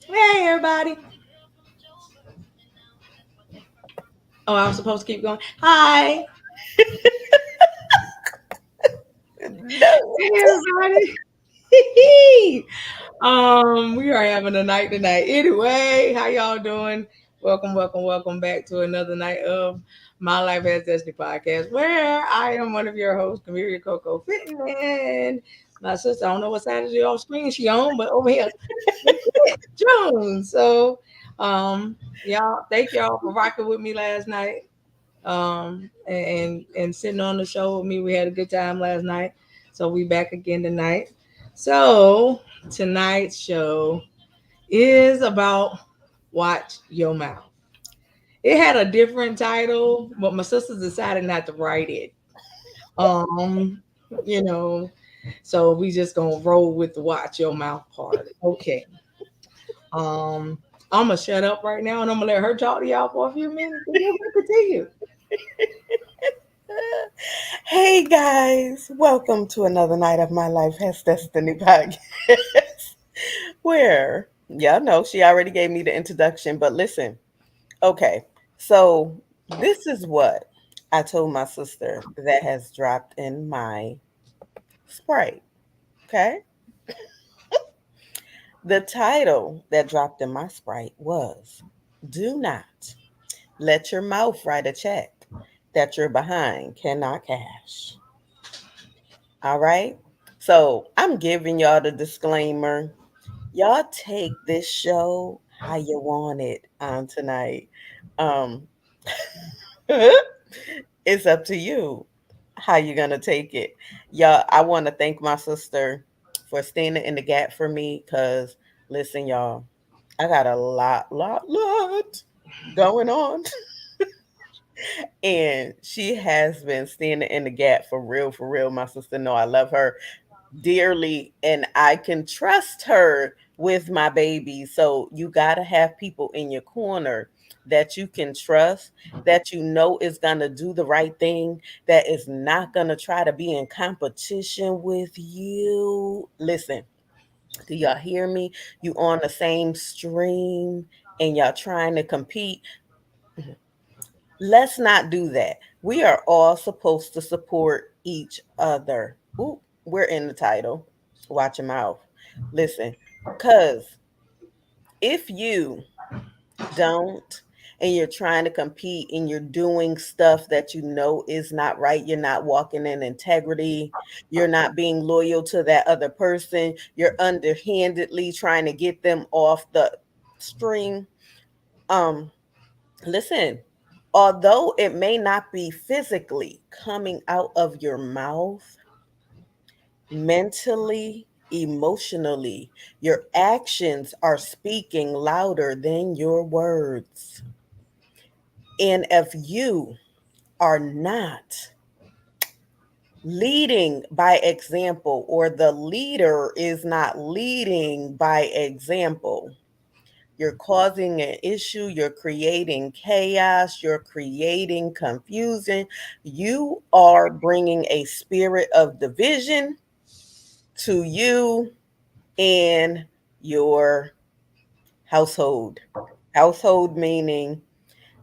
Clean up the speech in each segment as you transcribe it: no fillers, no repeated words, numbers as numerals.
Hey, everybody. Oh, I was supposed to keep going. Hi. No. Hey, everybody. We are having a night tonight. Anyway, how y'all doing? Welcome back to another night of My Life as Destiny podcast, where I am one of your hosts, Camelia Coco Fitton, and my sister. I don't know what side of your screen she on, but over here, Jones. Y'all, thank y'all for rocking with me last night. And sitting on the show with me. We had a good time last night, so we back again tonight. So tonight's show is about watch your mouth. It had a different title, but my sisters decided not to write it. Um, you know, so we just gonna roll with the watch your mouth part. Okay. Um, I'm gonna shut up right now and I'm gonna let her talk to y'all for a few minutes and then we'll continue. Hey guys, welcome to another night of My Life Has Destiny podcast. Where y'all know she already gave me the introduction, but listen, okay, so this is what I told my sister that has dropped in my Sprite. Okay, the title that dropped in my Sprite was "Do Not Let Your Mouth Write a Check That You're Behind Cannot Cash." All right. So I'm giving y'all the disclaimer. Y'all take this show how you want it on tonight. Um, it's up to you how you're gonna take it. Y'all, I want to thank my sister for standing in the gap for me. Cause listen, y'all, I got a lot going on. And she has been standing in the gap for real, for real. My sister know I love her dearly and I can trust her with my baby. So you got to have people in your corner that you can trust, that you know is going to do the right thing, that is not going to try to be in competition with you. Listen, do y'all hear me? You on the same stream and y'all trying to compete. Let's not do that. We are all supposed to support each other. Ooh, we're in the title. Watch your mouth. Listen, because if you don't and you're trying to compete and you're doing stuff that you know is not right, you're not walking in integrity, you're not being loyal to that other person, you're underhandedly trying to get them off the string. Um, Listen, although it may not be physically coming out of your mouth, mentally, emotionally, your actions are speaking louder than your words. And if you are not leading by example, or the leader is not leading by example, you're causing an issue, you're creating chaos, you're creating confusion, you are bringing a spirit of division to you and your household. Household meaning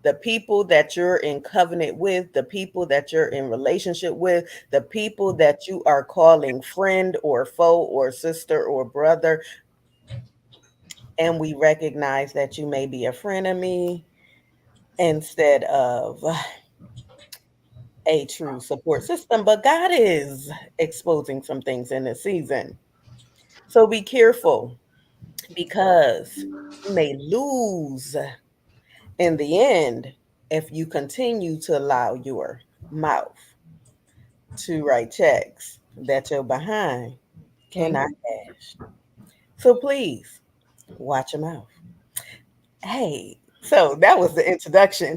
the people that you're in covenant with, the people that you're in relationship with, the people that you are calling friend or foe or sister or brother. And we recognize that you may be a frenemy instead of a true support system. But God is exposing some things in this season. So be careful because you may lose in the end if you continue to allow your mouth to write checks that you're behind Okay. cannot cash. So please watch your mouth. Hey, so that was the introduction.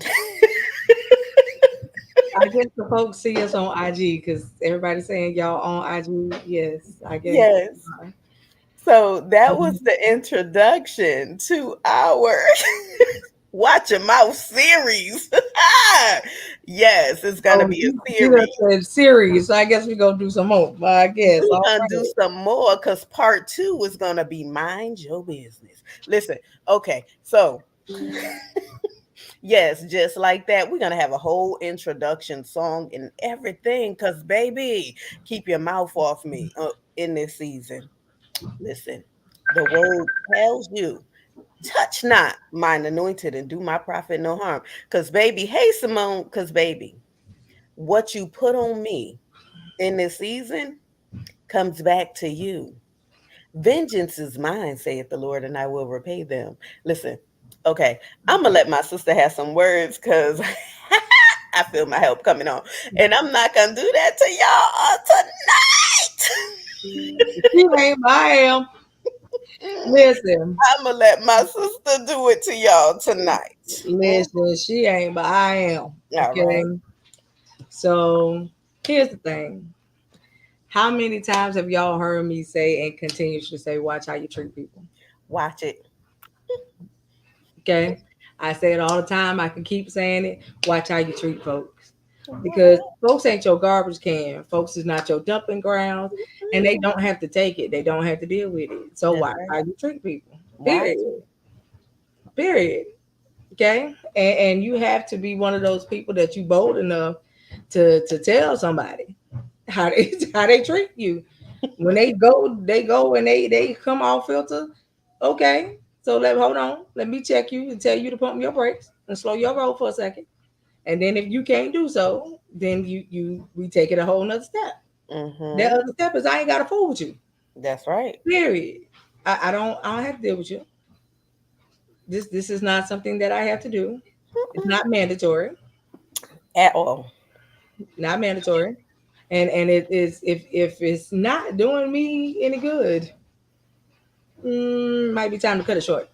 I guess the folks see us on IG because everybody's saying y'all on IG. Yes, I guess. Yes. So that was the introduction to our Watch Your Mouth series. Yes, it's gonna Oh, be a you done series. said series, so I guess we're gonna do some more. But I guess We're all gonna do right. some more because part two is gonna be mind your business. Listen, okay, so yes, just like that, we're gonna have a whole introduction song and everything. Cause baby, keep your mouth off me in this season. Listen, the word tells you, touch not mine anointed and do my prophet no harm. Cause baby, hey Simone, cause baby, what you put on me in this season comes back to you. Vengeance is mine, saith the Lord, and I will repay them. Listen, okay, I'm gonna let my sister have some words because I feel my help coming on, and I'm not gonna do that to y'all She ain't my am. tonight. Listen, I'm gonna let my sister do it to y'all tonight. listen, she ain't, but I am. All Okay. right, So here's the thing. How many times have y'all heard me say and continue to say, watch how you treat people? watch it. Okay. I say it all the time. I can keep saying it. Watch how you treat folks. Because folks ain't your garbage can. Folks is not your dumping grounds. And they don't have to take it. They don't have to deal with it. So That's watch right. how you treat people. Watch Period. it. Period. Okay. And you have to be one of those people that you bold enough to tell somebody how they how they treat you. When they go and they come off filter. Okay, so let hold on. Let me check you and tell you to pump your brakes and slow your roll for a second. And then if you can't do so, then you we take it a whole nother step. That Mm-hmm. other step is I ain't gotta fool with you. That's right. Period. I don't have to deal with you. This is not something that I have to do. It's not mandatory. At all. Not mandatory. And it is if it's not doing me any good, might be time to cut it short.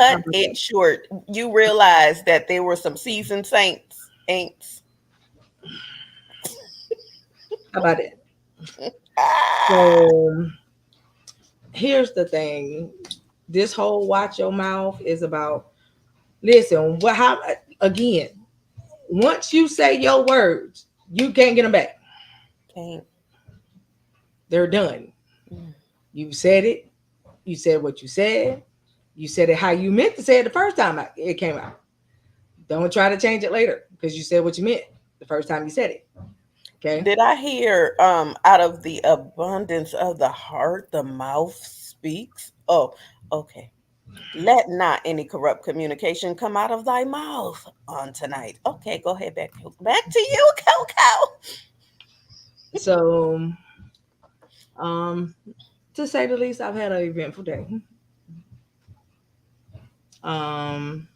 How Cut about that? it short. You realize that there were some seasoned saints, ain'ts. How about it? Ah, So here's the thing. This whole watch your mouth is about listen, what how again, once you say your words, you can't get them back. can't. They're done. Mm. You said it. You said what you said. You said it how you meant to say it the first time it came out. Don't try to change it later because you said what you meant the first time you said it. Okay. Did I hear out of the abundance of the heart the mouth speaks? Oh, okay. Let not any corrupt communication come out of thy mouth on tonight. Okay, go ahead, back to you, Coco. So um to say the least, I've had an eventful day. Um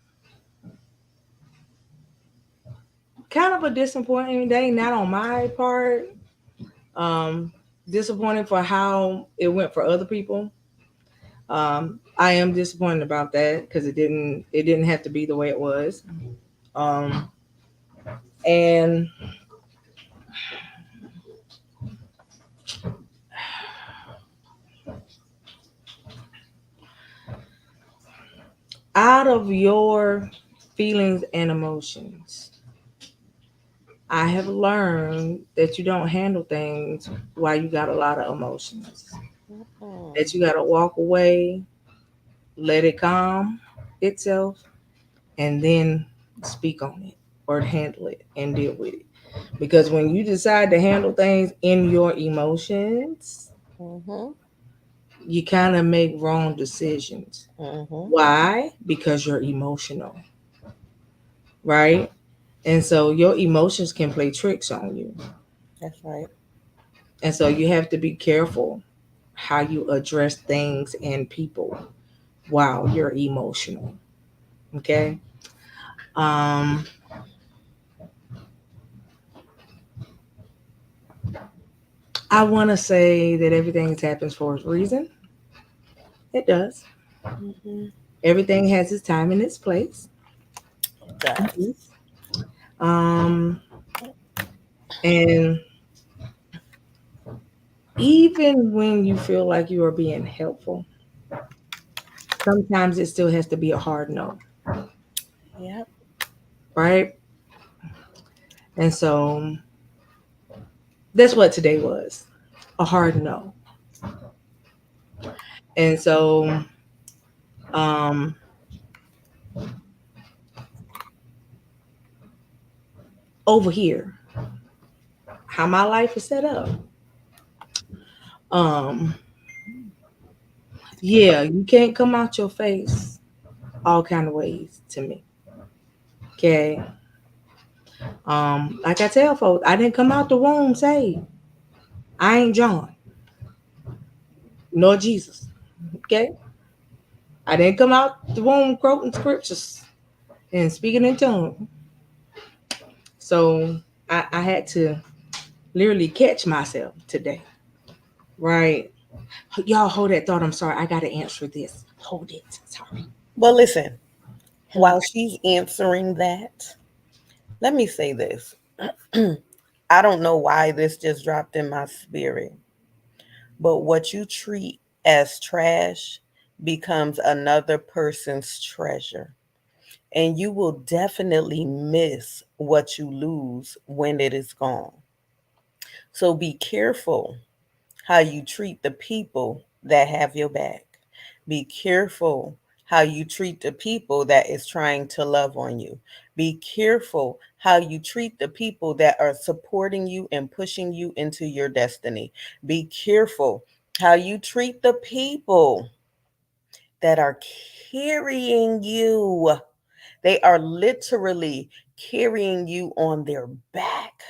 Kind of a disappointing day, not on my part. Um, Disappointing for how it went for other people. I am disappointed about that because it didn't have to be the way it was. Um, and out of your feelings and emotions, I have learned that you don't handle things while you got a lot of emotions. That Mm-mm. you got to walk away, let it calm itself, and then speak on it or handle it and deal with it. Because when you decide to handle things in your emotions, Mhm. you kind of make wrong decisions. Mhm. Why? Because you're emotional, right? And so your emotions can play tricks on you. That's right. And so you have to be careful how you address things and people while you're emotional. Okay. Um, I want to say that everything happens for a reason. It does. Mhm. Everything has its time and its place. It does. Um, and even when you feel like you are being helpful, sometimes it still has to be a hard no, Yep. right? And so that's what today was, a hard no. And so um, over here, how my life is set up. Um, yeah, you can't come out your face all kind of ways to me. Okay. Like I tell folks, I didn't come out the womb saved. I ain't John nor Jesus. Okay. I didn't come out the womb quoting scriptures and speaking in tongues. So I had to literally catch myself today. Right. Y'all hold that thought. I'm sorry. I gotta answer this. Hold it. Sorry. Well, listen, Hmm. while she's answering that, let me say this. I don't know why this just dropped in my spirit, but what you treat as trash becomes another person's treasure. And you will definitely miss what you lose when it is gone. So be careful how you treat the people that have your back. Be careful how you treat the people that is trying to love on you. Be careful how you treat the people that are supporting you and pushing you into your destiny. Be careful how you treat the people that are carrying you. They are literally carrying you on their back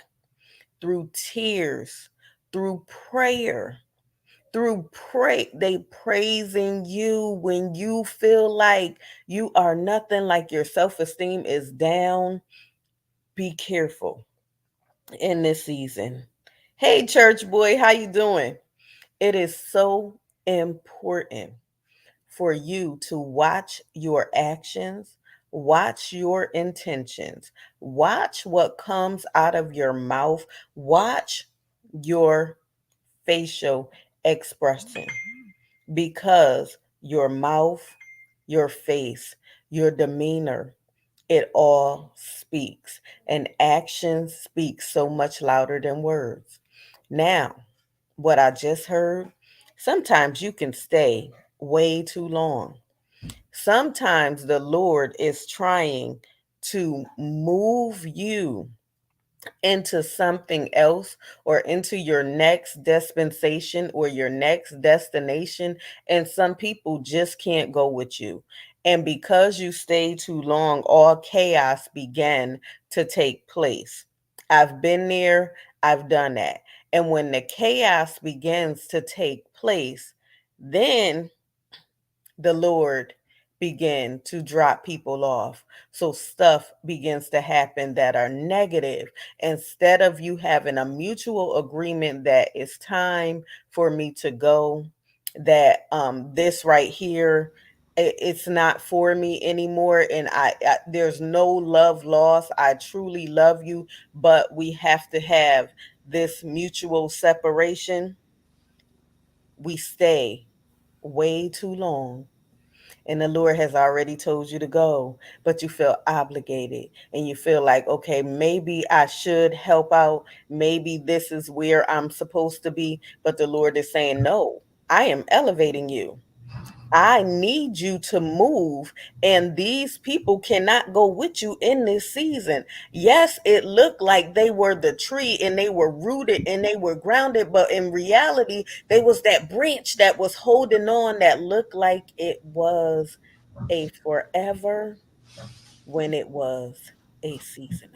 through tears, through prayer, through they praising you when you feel like you are nothing, like your self-esteem is down. Be careful in this season. Hey church boy, how you doing? It is so important for you to watch your actions, watch your intentions, watch what comes out of your mouth, watch your facial expression, because your mouth, your face, your demeanor, it all speaks, and actions speak so much louder than words. Now, what I just heard, sometimes you can stay way too long. Sometimes the Lord is trying to move you into something else, or into your next dispensation or your next destination, and some people just can't go with you. And because you stay too long, all chaos began to take place. I've been there, I've done that. And when the chaos begins to take place, then the Lord begin to drop people off. So stuff begins to happen that are negative. Instead of you having a mutual agreement that it's time for me to go, that this right here, it's not for me anymore, and I there's no love lost. I truly love you, but we have to have this mutual separation. We stay way too long, and the Lord has already told you to go, but you feel obligated and you feel like, okay, maybe I should help out. Maybe this is where I'm supposed to be. But the Lord is saying, no, I am elevating you. I need you to move, and these people cannot go with you in this season. Yes, it looked like they were the tree and they were rooted and they were grounded, but in reality, they was that branch that was holding on, that looked like it was a forever when it was a season.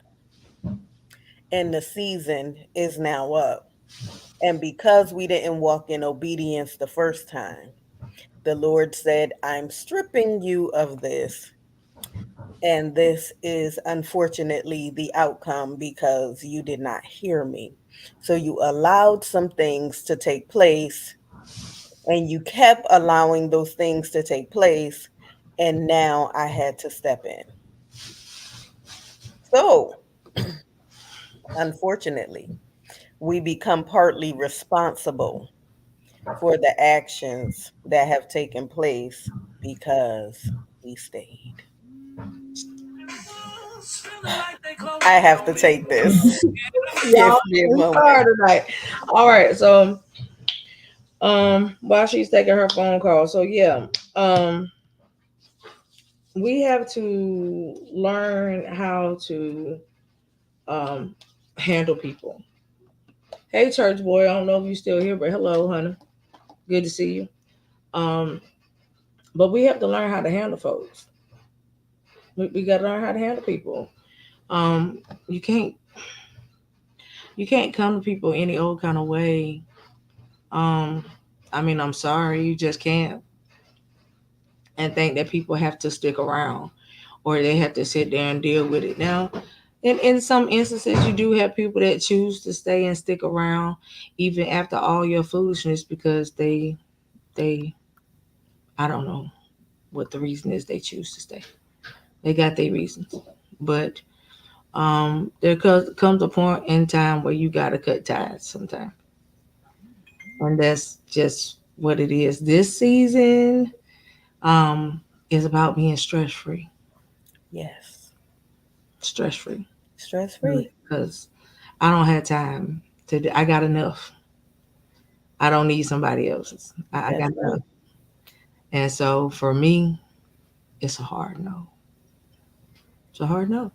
And the season is now up. And because we didn't walk in obedience the first time, the Lord said, I'm stripping you of this. And this is unfortunately the outcome, because you did not hear me. So you allowed some things to take place, and you kept allowing those things to take place. And now I had to step in. So, unfortunately, we become partly responsible for the actions that have taken place because we stayed. I have to take this. Y'all, Give me a we moment. started tonight. All right, so while she's taking her phone call, so yeah, we have to learn how to um handle people. Hey, church boy, I don't know if you're still here, but hello, honey, good to see you. Um, but we have to learn how to handle folks. We got to learn how to handle people. Um, you can't you can't come to people any old kind of way. Um, I mean, I'm sorry, you just can't, and think that people have to stick around or they have to sit there and deal with it. Now, in some instances, you do have people that choose to stay and stick around even after all your foolishness because they I don't know what the reason is they choose to stay. They got their reasons, but comes a point in time where you gotta cut ties sometimes, and that's just what it is. This season is about being stress free, Yes. stress free, Stress free. because I don't have time to. I got enough. I don't need somebody else's. I That's got right. enough, and so for me, it's a hard no. It's a hard no.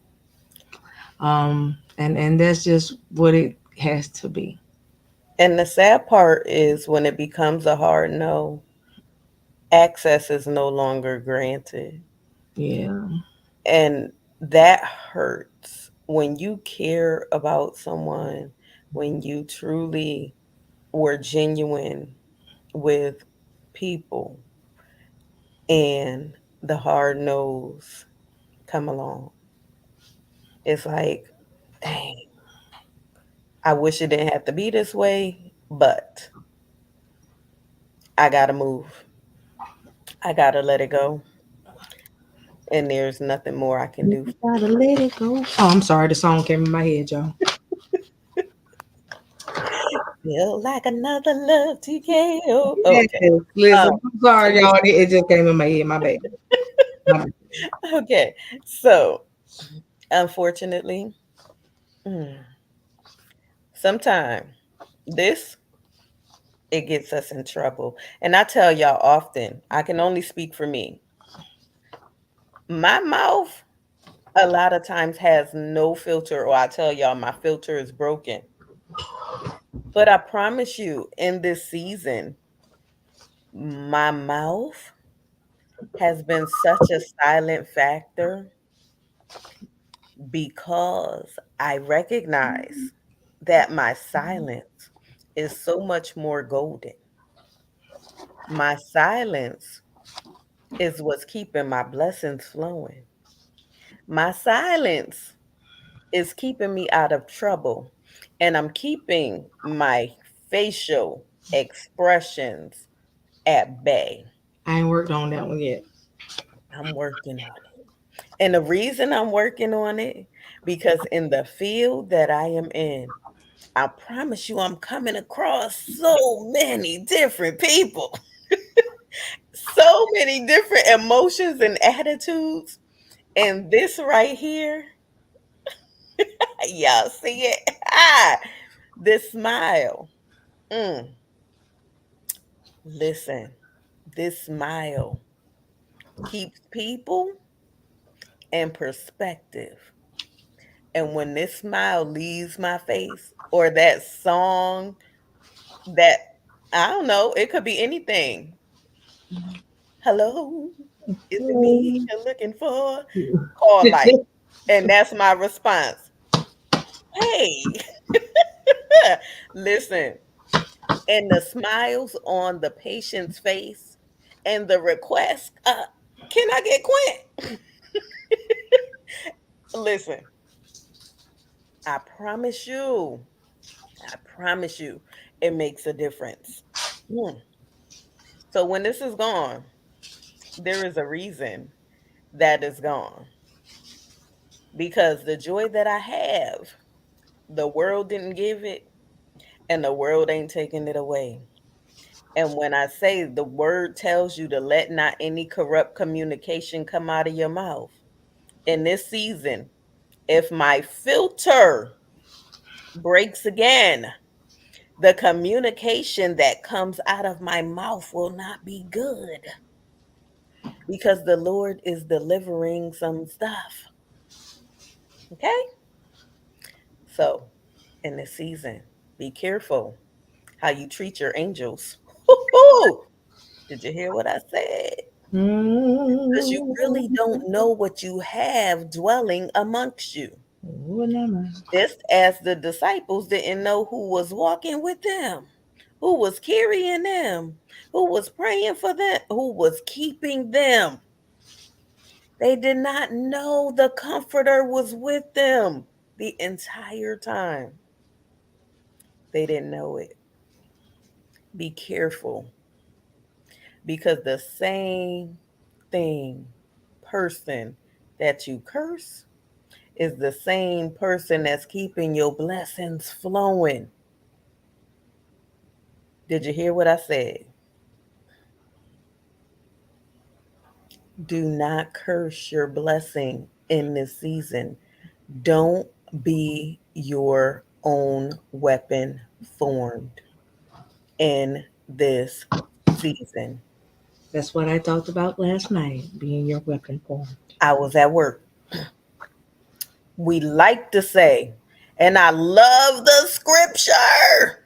And that's just what it has to be. And the sad part is when it becomes a hard no, access is no longer granted. Yeah. And that hurts when you care about someone, when you truly were genuine with people and the hard no's come along. It's like, dang, I wish it didn't have to be this way, but I gotta move. I gotta let it go. And there's nothing more I can You do. gotta let it go. Oh, I'm sorry. The song came in my head, y'all. Feel like another love TKO. Yes, Okay. listen. Um, I'm sorry, y'all. It just came in my head. My bad. My bad. okay. So, unfortunately, mm, sometime this it gets us in trouble. And I tell y'all often, I can only speak for me. My mouth a lot of times has no filter, or I tell y'all my filter is broken. But I promise you, in this season, my mouth has been such a silent factor because I recognize that my silence is so much more golden. My silence is what's keeping my blessings flowing. My silence is keeping me out of trouble, and I'm keeping my facial expressions at bay. I ain't worked on that one yet. I'm working on it. And the reason I'm working on it, because in the field that I am in, I promise you, I'm coming across so many different people, so many different emotions and attitudes. And this right here, y'all see it? Ah, this smile. Mm, listen, this smile keeps people in perspective. And when this smile leaves my face, or that song that, I don't know, it could be anything. Hello, is it me you're looking for? Call light. And that's my response. Hey, listen. And the smiles on the patient's face and the request, can I get Quint? Listen, I promise you, it makes a difference. Hmm. So when this is gone, there is a reason that is gone. Because the joy that I have, the world didn't give it, and the world ain't taking it away. And when I say the word tells you to let not any corrupt communication come out of your mouth, in this season, If my filter breaks again, the communication that comes out of my mouth will not be good because the Lord is delivering some stuff. Okay? So, in this season, be careful how you treat your angels. Woo-hoo! Did you hear what I said? Because you really don't know what you have dwelling amongst you. Just as the disciples didn't know who was walking with them, who was carrying them, who was praying for them, who was keeping them. They did not know the Comforter was with them the entire time. They didn't know it. Be careful because the same thing, person that you curse, is the same person that's keeping your blessings flowing. Did you hear what I said? Do not curse your blessing in this season. Don't be your own weapon formed in this season. That's what I talked about last night, being your weapon form. I was at work. We like to say, and I love the scripture,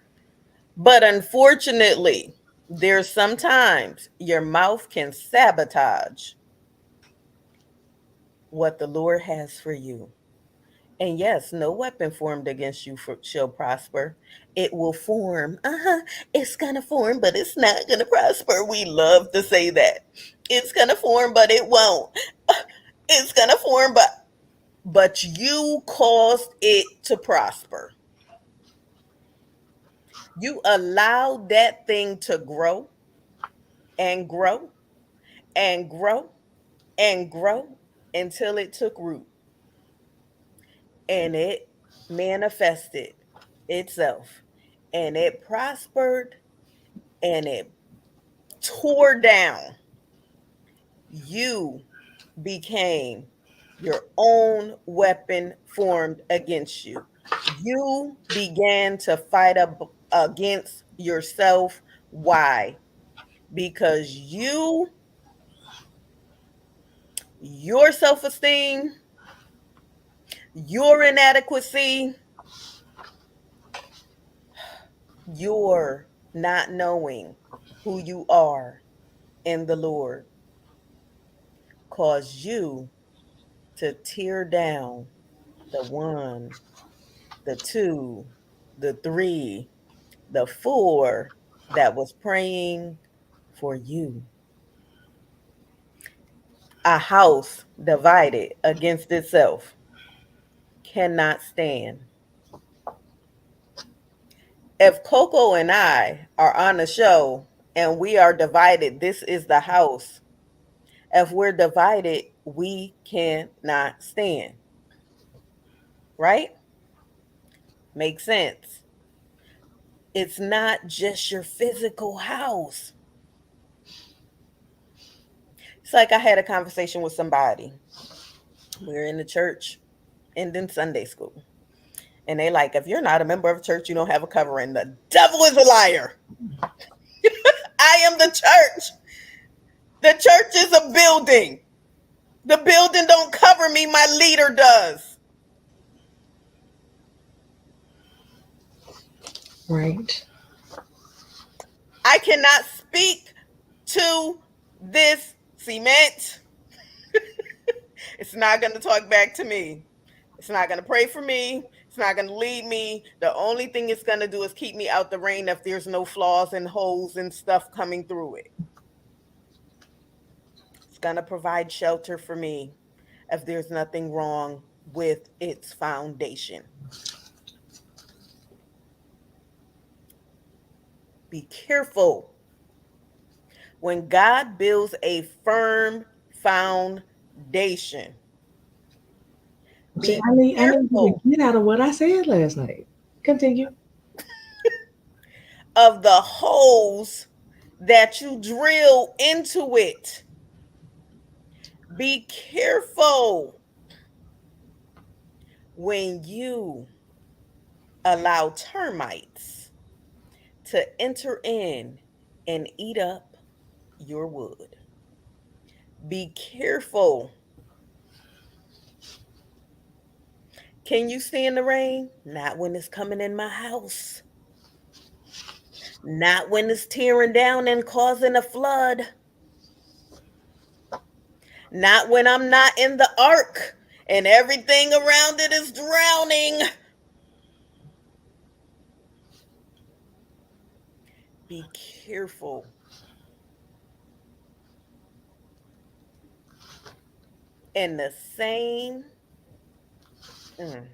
but unfortunately, there's sometimes your mouth can sabotage what the Lord has for you. And yes, no weapon formed against you shall prosper. It will form. It's going to form, but it's not going to prosper. We love to say that. It's going to form, but it won't. It's going to form, but you caused it to prosper. You allowed that thing to grow and grow and grow and grow until it took root and it manifested itself and it prospered and it tore down. You became your own weapon formed against you. You began to fight up against yourself. Why? Because your self esteem, your inadequacy, your not knowing who you are in the Lord caused you to tear down the one, the two, the three, the four that was praying for you. A house divided against itself cannot stand. If Coco and I are on a show and we are divided, this is the house. If we're divided, we cannot stand. Right? Makes sense. It's not just your physical house. It's like I had a conversation with somebody. We were in the church and in Sunday school. And they like, if you're not a member of a church, you don't have a covering. The devil is a liar. I am the church. The church is a building. The building don't cover me, my leader does. Right. I cannot speak to this cement. It's not going to talk back to me. It's not going to pray for me. It's not going to lead me. The only thing it's going to do is keep me out the rain if there's no flaws and holes and stuff coming through it. It's going to provide shelter for me if there's nothing wrong with its foundation. Be careful. When God builds a firm foundation, See, be I need you careful to get out of what I said last night. Continue. of the holes that you drill into it. Be careful. When you allow termites to enter in and eat up your wood. Be careful. Can you stand the rain? Not when it's coming in my house. Not when it's tearing down and causing a flood. Not when I'm not in the ark and everything around it is drowning. Be careful. And the same, mm,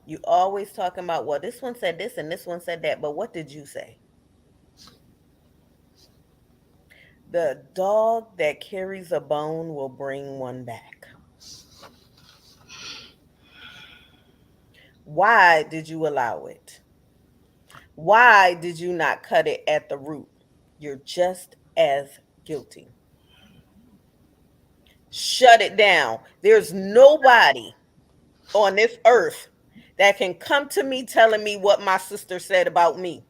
you always talking about, well, this one said this and this one said that, but what did you say? The dog that carries a bone will bring one back. Why did you allow it? Why did you not cut it at the root? You're just as guilty. Shut it down. There's nobody on this earth that can come to me telling me what my sister said about me.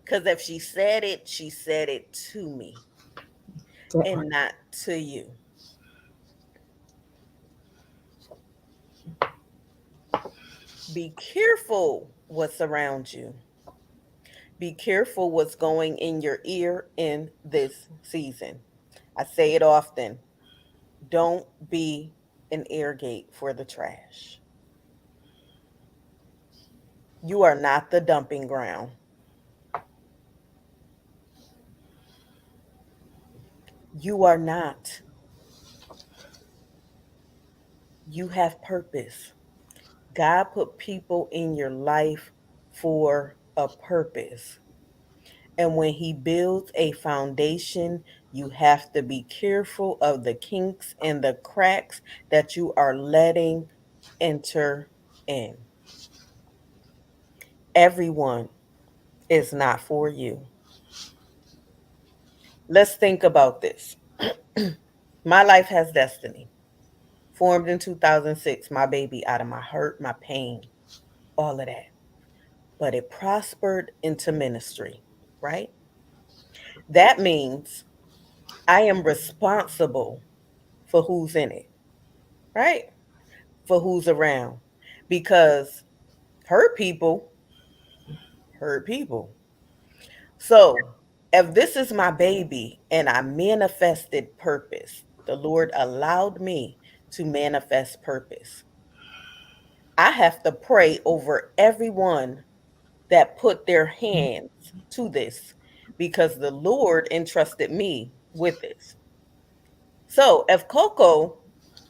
Because if she said it to me and not to you. Be careful what's around you. Be careful what's going in your ear in this season. I say it often. Don't be an air gate for the trash. You are not the dumping ground. You are not. You have purpose. God put people in your life for a purpose. And when He builds a foundation, you have to be careful of the kinks and the cracks that you are letting enter in. Everyone is not for you. Let's think about this. My life has destiny. Formed in 2006, my baby out of my hurt, my pain, all of that. But it prospered into ministry, right? That means I am responsible for who's in it, right? For who's around. Because hurt people hurt people. So if this is my baby and I manifested purpose, the Lord allowed me to manifest purpose. I have to pray over everyone that put their hands to this because the Lord entrusted me with this. So if Coco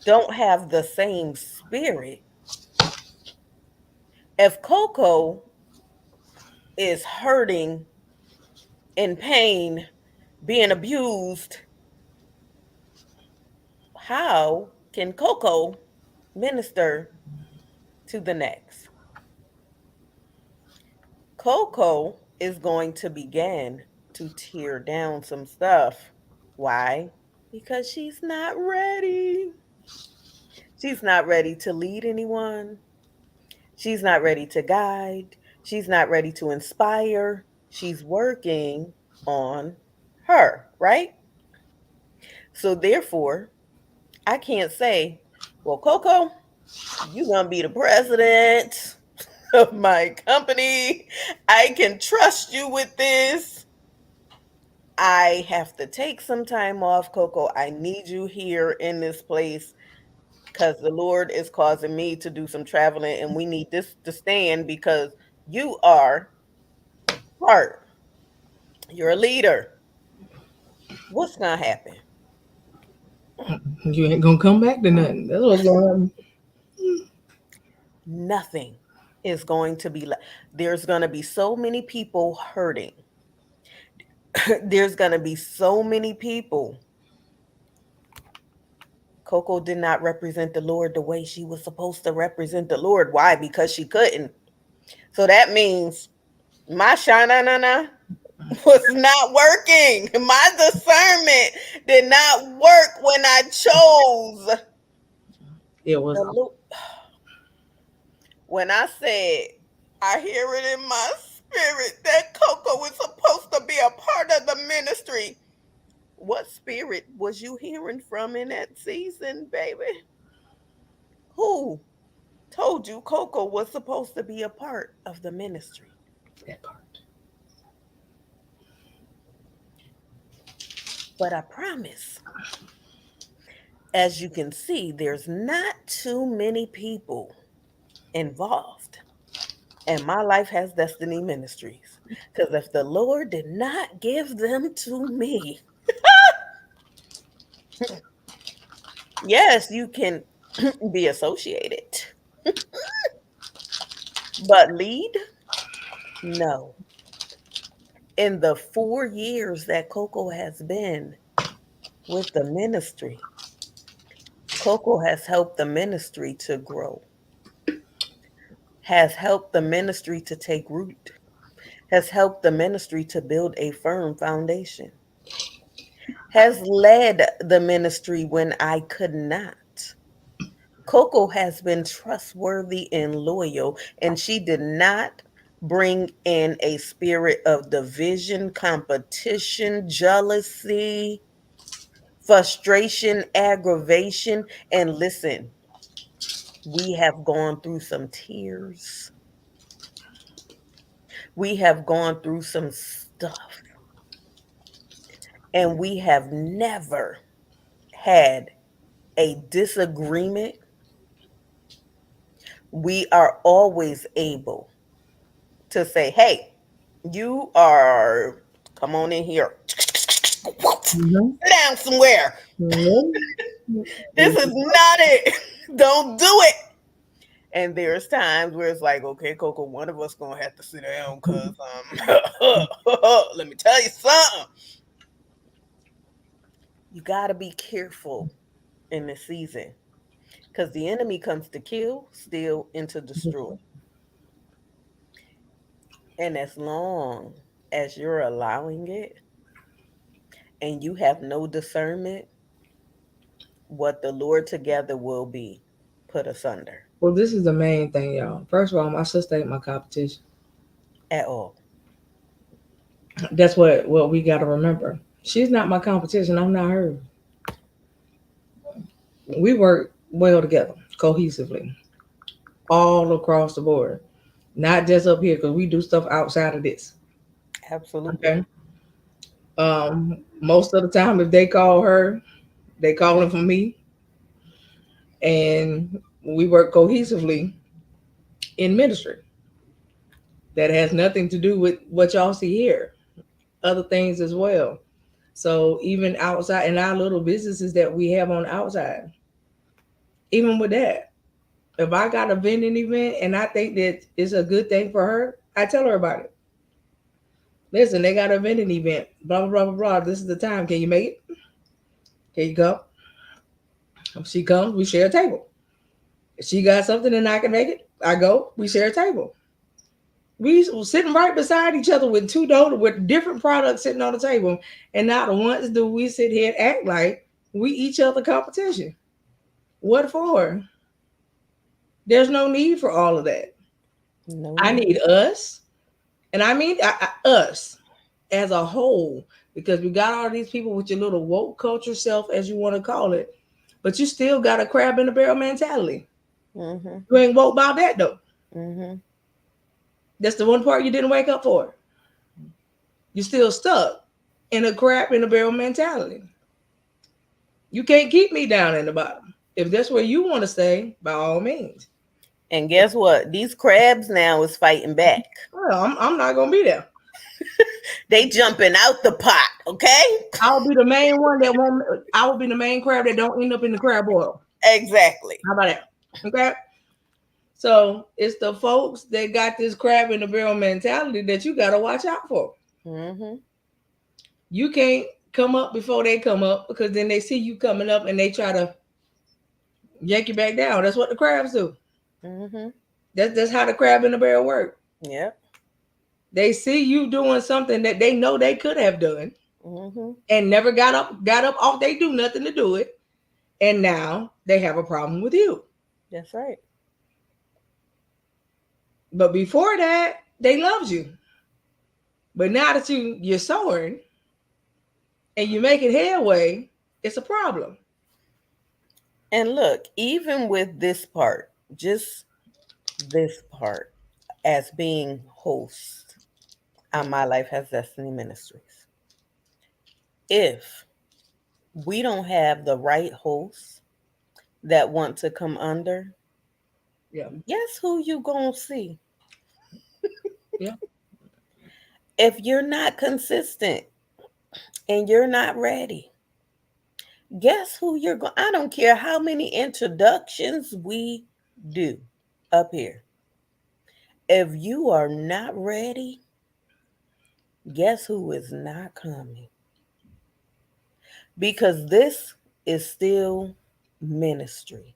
don't have the same spirit, if Coco is hurting, in pain, being abused, how can Coco minister to the next? Coco is going to begin to tear down some stuff. Why? Because she's not ready. She's not ready to lead anyone. She's not ready to guide. She's not ready to inspire. She's working on her, right? So therefore, I can't say, well, Coco, you're going to be the president of my company. I can trust you with this. I have to take some time off, Coco. I need you here in this place because the Lord is causing me to do some traveling and we need this to stand because you are part. You're a leader. What's going to happen? You ain't gonna come back to nothing. That's what's gonna happen. Nothing is going to be there's going to be so many people hurting. There's going to be so many people. Coco did not represent the Lord the way she was supposed to represent the Lord. Why? Because she couldn't. So that means my shana was not working. My discernment did not work when I chose It was. The Lord, when I said, I hear it in my spirit that Coco was supposed to be a part of the ministry. What spirit was you hearing from in that season, baby? Who told you Coco was supposed to be a part of the ministry? That part. But I promise, as you can see, there's not too many people involved. And my life has destiny ministries. Because if the Lord did not give them to me, yes, you can be associated, but lead, no. In the 4 years that Coco has been with the ministry, Coco has helped the ministry to grow, has helped the ministry to take root, has helped the ministry to build a firm foundation, has led the ministry when I could not. Coco has been trustworthy and loyal, and she did not bring in a spirit of division, competition, jealousy, frustration, aggravation. And listen, we have gone through some tears. We have gone through some stuff, and we have never had a disagreement. We are always able to say, hey, you are, come on in here. Sit Mhm. down somewhere. This is not it. Don't do it. And there's times where it's like, okay, Coco, one of us gonna have to sit down because let me tell you something. You gotta be careful in this season because the enemy comes to kill, steal, and to destroy. And as long as you're allowing it and you have no discernment, what the Lord together will be put asunder Well, this is the main thing, y'all. First of all, my sister ain't my competition. at all. That's what we got to remember. She's not my competition. I'm not her. We work well together, cohesively, all across the board. Not just up here because we do stuff outside of this. Absolutely. Okay. Most of the time, if they call her, they calling for me, and we work cohesively in ministry. That has nothing to do with what y'all see here. Other things as well. So even outside in our little businesses that we have on the outside, even with that, if I got a vending event and I think that it's a good thing for her, I tell her about it. Listen, they got a vending event, blah blah blah blah blah. This is the time. Can you make it? Can you come? If she comes, we share a table. If she got something and I can make it, I go. We share a table. We were sitting right beside each other with two donuts with different products sitting on the table, and not once do we sit here and act like we each other competition. What for? There's no need for all of that. No I need. need us, and I mean us as a whole, because we got all these people with your little woke culture self, as you want to call it, but you still got a crab in the barrel mentality. Mm-hmm. You ain't woke about that though. Mm-hmm. That's the one part you didn't wake up for. You still stuck in a crab in the barrel mentality. You can't keep me down in the bottom. If that's where you want to stay, by all means. And guess what? These crabs now is fighting back. Well, I'm not gonna be there. They jumping out the pot, okay? I'll be the main one that won't. I will be the main crab that don't end up in the crab boil. Exactly. How about that? Okay. So it's the folks that got this crab in the barrel mentality that you gotta watch out for. Mm-hmm. You can't come up before they come up because then they see you coming up and they try to yank you back down. That's what the crabs do. Mm-hmm. That's how the crab in the barrel work. Yep. They see you doing something that they know they could have done Mm-hmm. and never got up off. They do nothing to do it, and now they have a problem with you. That's right. But before that, they loved you. But now that you're soaring and you're making headway, it's a problem. And look, even with this part, just this part, as being host on My Life Has Destiny Ministries, if we don't have the right hosts that want to come under, Yeah. guess who you gonna see? Yeah. If you're not consistent and you're not ready, guess who you're going? I don't care how many introductions we do up here. If you are not ready, guess who is not coming? Because this is still ministry.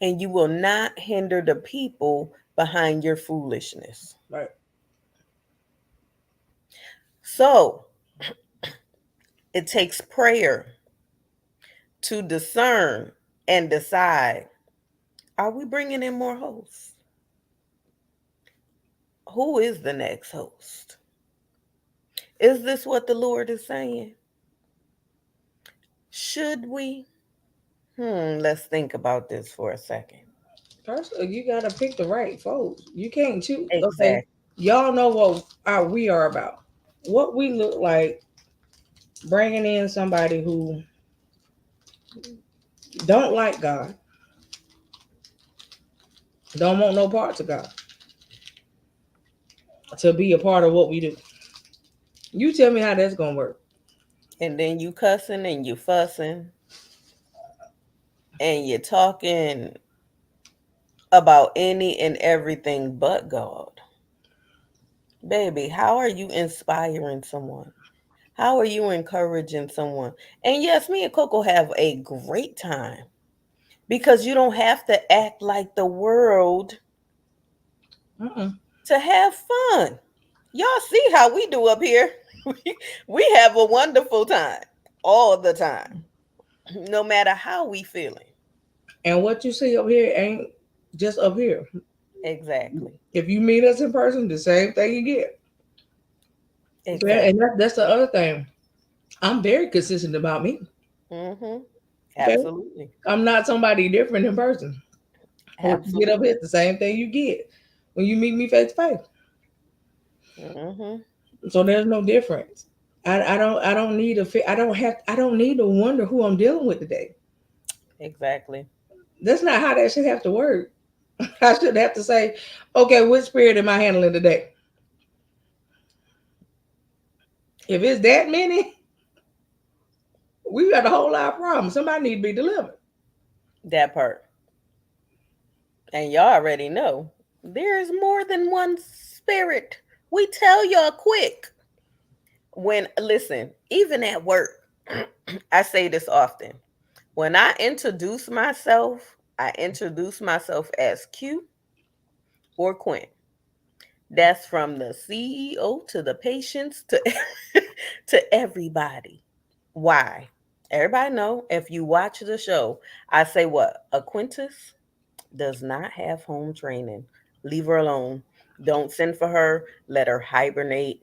And you will not hinder the people behind your foolishness. Right. So it takes prayer to discern and decide, are we bringing in more hosts? Who is the next host? Is this what the Lord is saying? Should we? Let's think about this for a second. First, you gotta pick the right folks. You can't choose. Okay, Exactly. y'all know what we are about. What we look like, bringing in somebody who don't like God, don't want no parts of God, to be a part of what we do. You tell me how that's gonna work. And then you cussing and you fussing and you're talking about any and everything but God. Baby, how are you inspiring someone? How are you encouraging someone? And yes, me and Coco have a great time because you don't have to act like the world Mm-mm. to have fun. Y'all see how we do up here. We have a wonderful time all the time, no matter how we feeling. And what you see up here ain't just up here. Exactly. If you meet us in person, the same thing you get. Okay, and Exactly. that's the other thing. I'm very consistent about me. Mm-hmm. Okay, Absolutely. I'm not somebody different in person. What you get up here, Absolutely. the same thing you get when you meet me face to face. Mm-hmm. So there's no difference. I don't need I don't need to wonder who I'm dealing with today. Exactly. That's not how that should have to work. I should have to say, okay, which spirit am I handling today? If it's that many, we got a whole lot of problems. Somebody need to be delivered. That part. And y'all already know there's more than one spirit. We tell y'all quick. When, listen, even at work, I say this often. When I introduce myself as Q or Quinn. That's from the CEO to the patients to to everybody. Why? Everybody know if you watch the show, I say what? Aquintus does not have home training. Leave her alone. Don't send for her. Let her hibernate.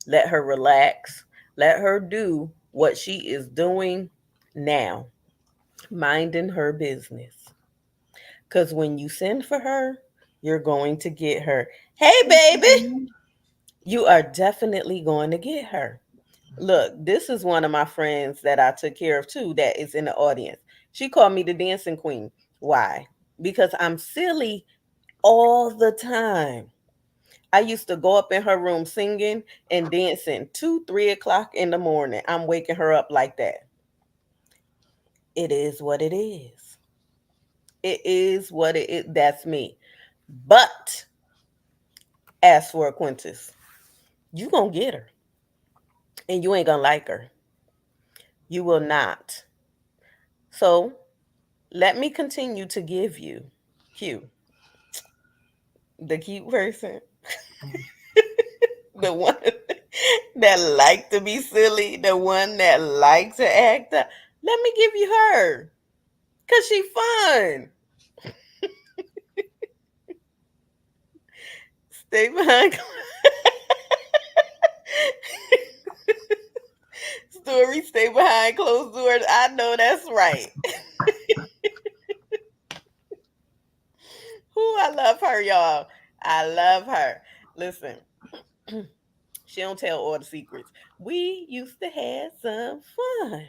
Let her relax. Let her do what she is doing now, minding her business. Because when you send for her, you're going to get her. Hey, baby, you are definitely going to get her. Look, this is one of my friends that I took care of too, that is in the audience. She called me the dancing queen. Why? Because I'm silly all the time. I used to go up in her room singing and dancing 2, 3 o'clock in the morning. I'm waking her up like that. It is what it is. It is what it is. That's me. But as for Quintus, you gonna get her, and you ain't gonna like her. You will not. So let me continue to give you Q, the cute person, the one that like to be silly, the one that like to act up. Let me give you her, cause she fun. Stay behind. Story, stay behind closed doors. I know that's right. Who I love her, y'all. I love her. Listen, she don't tell all the secrets. We used to have some fun.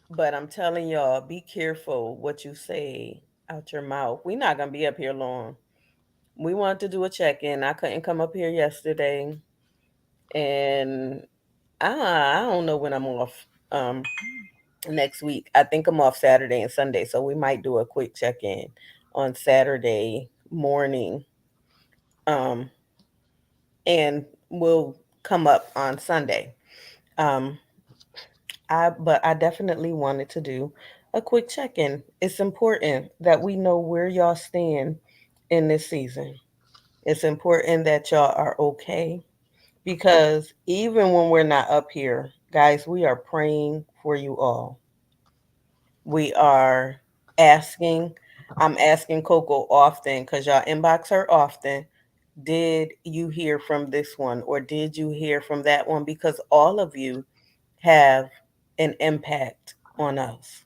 But I'm telling y'all, be careful what you say out your mouth. We're not gonna be up here long. We wanted to do a check-in. I couldn't come up here yesterday, and I don't know when I'm off. Next week. I think I'm off Saturday and Sunday, so we might do a quick check-in on Saturday morning. Um, and we'll come up on Sunday. Um, but I definitely wanted to do a quick check-in. It's important that we know where y'all stand in this season. It's important that y'all are okay because even when we're not up here, guys, we are praying for you all. We are asking, I'm asking Coco often because y'all inbox her often. Did you hear from this one or did you hear from that one? Because all of you have an impact on us.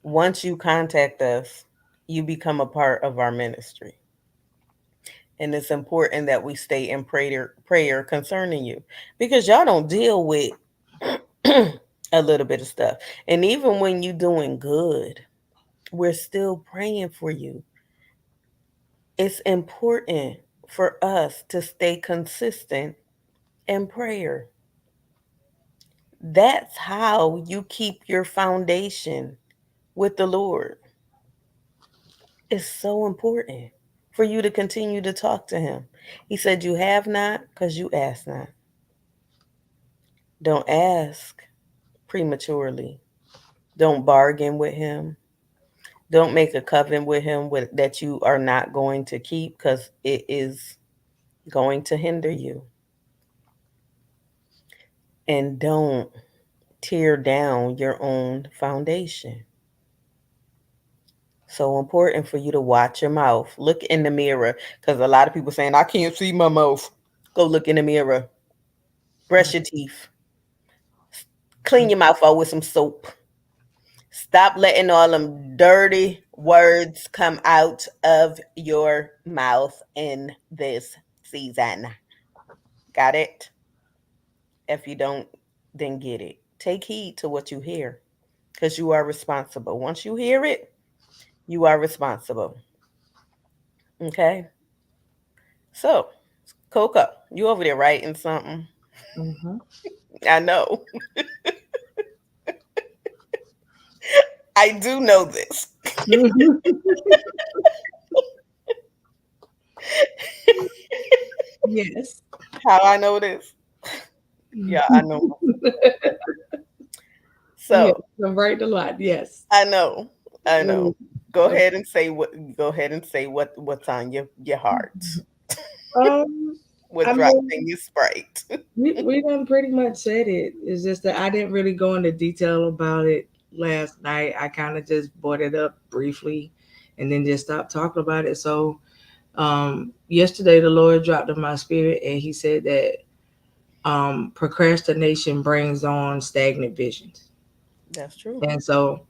Once you contact us, you become a part of our ministry. And it's important that we stay in prayer concerning you because y'all don't deal with a little bit of stuff. And even when you're doing good, we're still praying for you. It's important for us to stay consistent in prayer. That's how you keep your foundation with the Lord. It's so important for you to continue to talk to Him. He said, "You have not because you ask not." Don't ask prematurely. Don't bargain with Him. Don't make a covenant with Him that you are not going to keep because it is going to hinder you. And don't tear down your own foundation. So important for you to watch your mouth. Look in the mirror because a lot of people saying, I can't see my mouth. Go look in the mirror. Brush your teeth. Clean your mouth out with some soap. Stop letting all them dirty words come out of your mouth in this season. Got it? If you don't, then get it. Take heed to what you hear because you are responsible. Once you hear it, you are responsible. Okay? So, Coco, you over there writing something? Mm-hmm. I know. I do know this. Yes. How I know this? Yeah, I know. Yes. So, I'm right a lot. Yes. I know. I know. Mm. Go ahead and say what go ahead and say what's on your heart. Um, What I dropped mean, in your sprite. we done pretty much said it. It's just that I didn't really go into detail about it last night. I kind of just brought it up briefly and then just stopped talking about it. So yesterday the Lord dropped in my spirit and he said that procrastination brings on stagnant visions. That's true. And so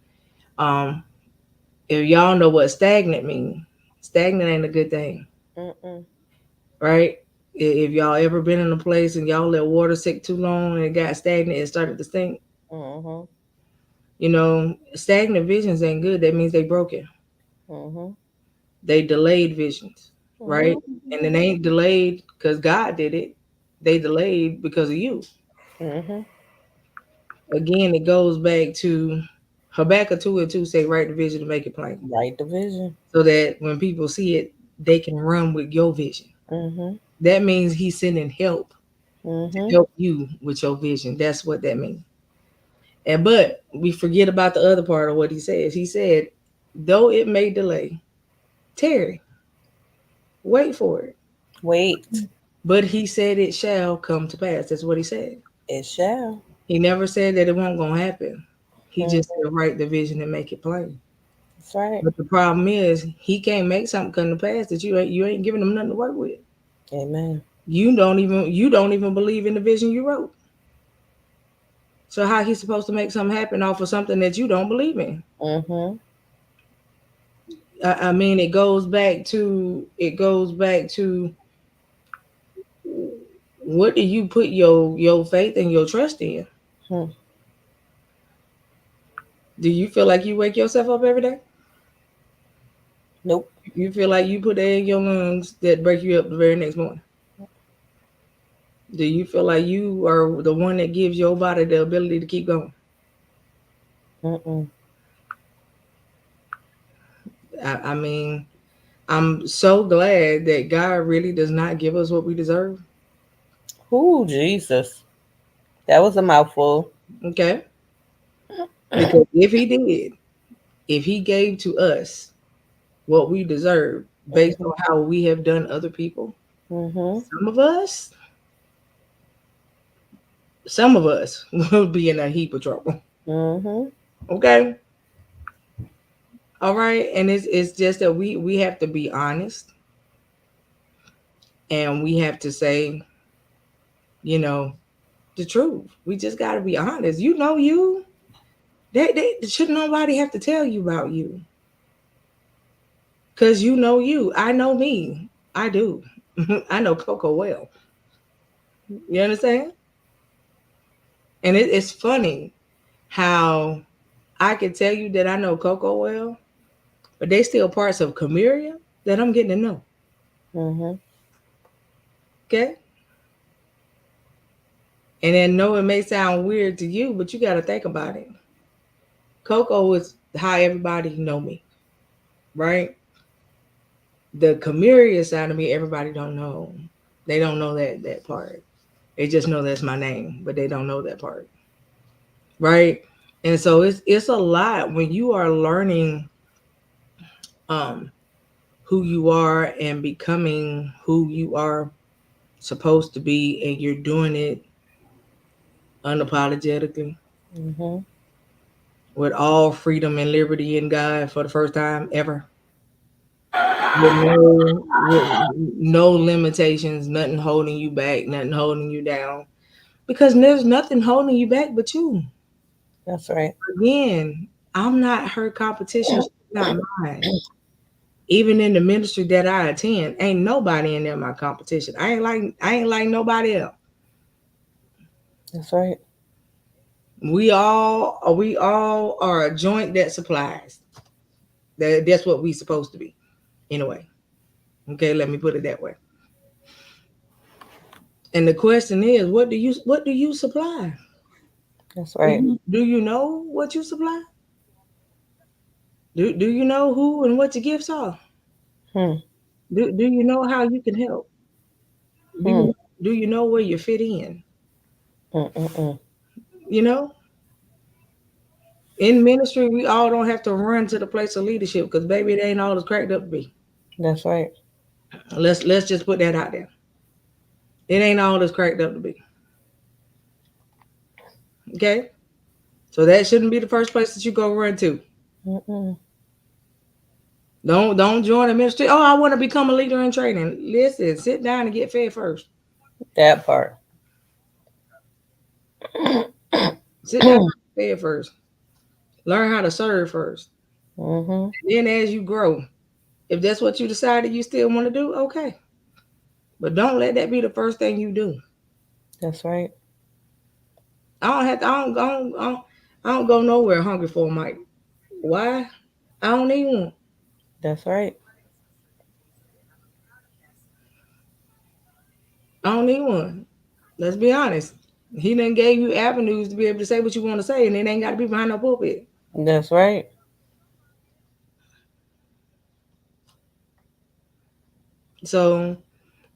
um if y'all know what stagnant means, stagnant ain't a good thing, Mm-mm. right? If y'all ever been in a place and y'all let water sit too long and it got stagnant, it started to stink. Mm-hmm. Stagnant visions ain't good. That means they broken. Mm-hmm. They delayed visions, right? And it Mm-hmm. ain't delayed because God did it. They delayed because of you. Mm-hmm. Again, it goes back to Habakkuk 2:2 say, write the vision and make it plain. Right division. So that when people see it, they can run with your vision. Mm-hmm. That means he's sending help to Mm-hmm. help you with your vision. That's what that means. And but we forget about the other part of what he says. He said, though it may delay, tarry, wait for it. Wait. But he said it shall come to pass. That's what he said. It shall. He never said that it won't gonna happen. He just Mm-hmm. said write the vision and make it plain. That's right. But the problem is he can't make something come to pass that you ain't giving him nothing to work with. Amen. You don't even believe in the vision you wrote. So how he supposed to make something happen off of something that you don't believe in? Mm-hmm. I mean, it goes back to what do you put your faith and your trust in? Hmm. Do you feel like you wake yourself up every day? Nope. You feel like you put air in your lungs that break you up the very next morning? Do you feel like you are the one that gives your body the ability to keep going? Mm-mm. I mean, I'm so glad that God really does not give us what we deserve. Ooh, Jesus. That was a mouthful. Okay? Because if He gave to us what we deserve based on how we have done other people, Mm-hmm. some of us, some of us will be in a heap of trouble. Mm-hmm. Okay? All right. And it's just that we have to be honest, and we have to say, you know, the truth. We just got to be honest. You know, they should nobody have to tell you about you, because you know you. I know me. I do. I know Coco well. You understand? And it's funny how I can tell you that I know Coco well, but they still parts of Cameria that I'm getting to know. Mm-hmm. Okay. And then know it may sound weird to you, but you got to think about it. Coco is how everybody know me, right? The Cameria side of me, everybody don't know. They don't know that part. They just know that's my name, but they don't know that part, right? And so it's a lot when you are learning um who you are and becoming who you are supposed to be, and you're doing it unapologetically Mm-hmm. with all freedom and liberty in God for the first time ever. With no limitations, nothing holding you back, nothing holding you down. Because there's nothing holding you back but you. That's right. Again, I'm not her competition, she's not mine. Even in the ministry that I attend, ain't nobody in there my competition. I ain't like nobody else. That's right. We all are a joint that supplies. That's what we supposed to be, in a way. Okay, let me put it that way. And the question is, what do you supply? That's Do right. you do you know what you supply? Do you know who and what your gifts are? Hmm. Do you know how you can help? Do Hmm. you do you know where you fit in? Mm-mm-mm. You know, in ministry, we all don't have to run to the place of leadership because baby, it ain't all it's cracked up to be. That's right. Let's just put that out there. It ain't all it's cracked up to be. Okay, so that shouldn't be the first place that you go run to. Mm-mm. Don't join a ministry. Oh, I want to become a leader in training. Listen, sit down and get fed first. That part. Sit down and get fed first. Learn how to serve first. Mm-hmm. Then as you grow, if that's what you decided you still want to do, okay. But don't let that be the first thing you do. That's right. I don't have to. I don't go nowhere hungry for a mic. Why? I don't need one. That's right. I don't need one. Let's be honest. He done gave you avenues to be able to say what you want to say, and it ain't got to be behind no pulpit. That's right. So,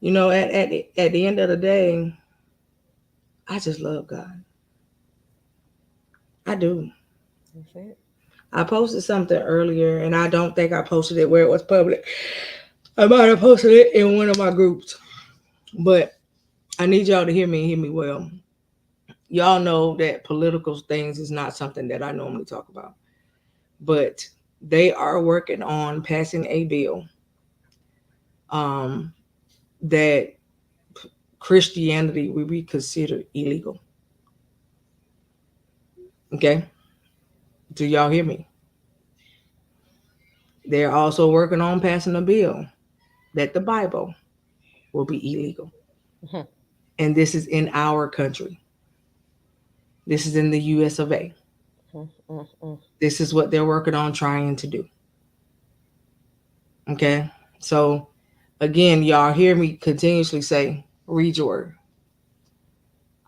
at the end of the day, I just love God. I do. That's it. I posted something earlier, and I don't think I posted it where it was public. I might have posted it in one of my groups, but I need y'all to hear me well. Y'all know that political things is not something that I normally talk about, but They are working on passing a bill um, that Christianity will be considered illegal. Okay, do y'all hear me? They're also working on passing a bill that the Bible will be illegal. Mhm. And this is in our country. This is in the US of A. Mhm. Mhm. This is what they're working on trying to do. Okay. So again, y'all hear me continuously say, read your word.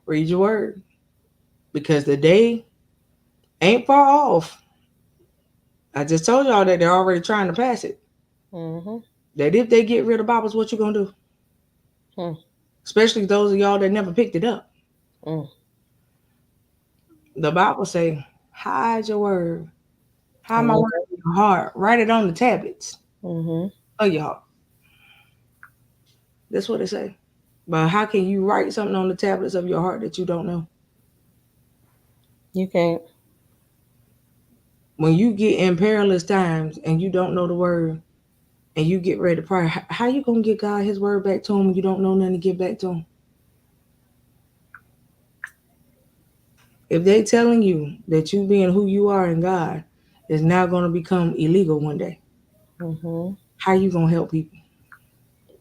Read your word. Because the day ain't far off. I just told y'all that they're already trying to pass it. Mhm. That if they get rid of Bibles, what you gonna do? Mhm. Especially those of y'all that never picked it up. Mhm. The Bible say, hide your word. Hide my Mhm. word in your heart. Write it on the tablets Mhm. of your heart. That's what it say. But how can you write something on the tablets of your heart that you don't know? You can't. When you get in perilous times and you don't know the word and you get ready to pray, how you gonna get God His word back to him when you don't know nothing to get back to him? If they telling you that you being who you are in God is now gonna become illegal one day, Mhm. how you gonna help people?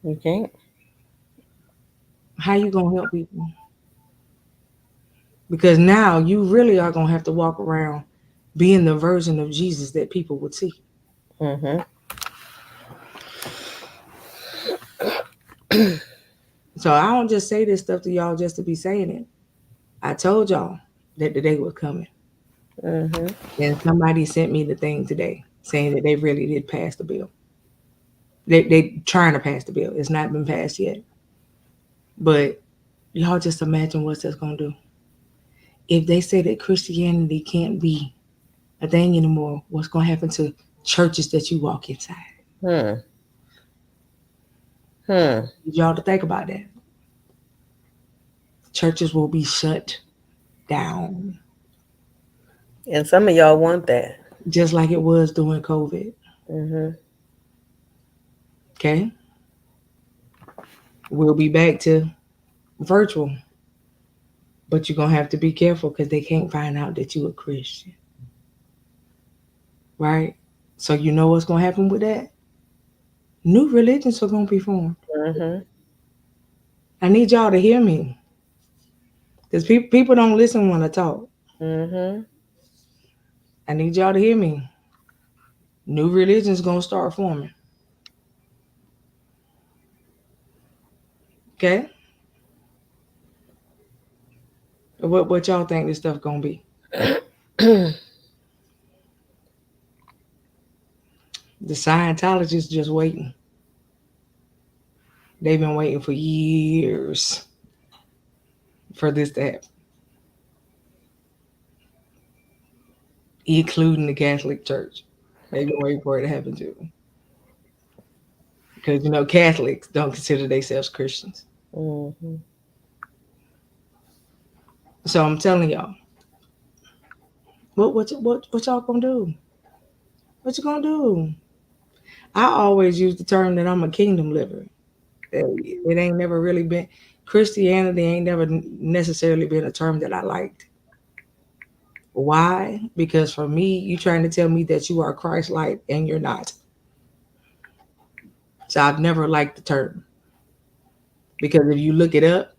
You can't. How you gonna help people? Because now you really are gonna have to walk around being the version of Jesus that people would see. Mhm. So I don't just say this stuff to y'all just to be saying it. I told y'all that the day was coming. Mhm. And somebody sent me the thing today saying that they really did pass the bill. They trying to pass the bill. It's not been passed yet. But y'all just imagine what that's gonna do. If they say that Christianity can't be a thing anymore, what's gonna happen to churches that you walk inside? Hmm. Hmm. Need y'all to think about that. Churches will be shut down. And some of y'all want that. Just like it was during COVID. Mhm. Okay? We'll be back to virtual. But you're gonna have to be careful because they can't find out that you're a Christian. Right? So you know what's gonna happen with that? New religions are gonna be formed. Mhm. I need y'all to hear me. Because people don't listen when I talk. Mhm. I need y'all to hear me. New religions gonna start forming. Okay? What y'all think this stuff gonna be? The Scientologists just waiting. They've been waiting for years for this to happen, including the Catholic Church. They've been waiting for it to happen too. Because you know Catholics don't consider themselves Christians. Mhm. So I'm telling y'all, what y'all gonna do? What you gonna do? I always use the term that I'm a kingdom liver. It ain't never really been Christianity ain't never necessarily been a term that I liked. Why? Because for me, you trying to tell me that you are Christ-like and you're not. So I've never liked the term because if you look it up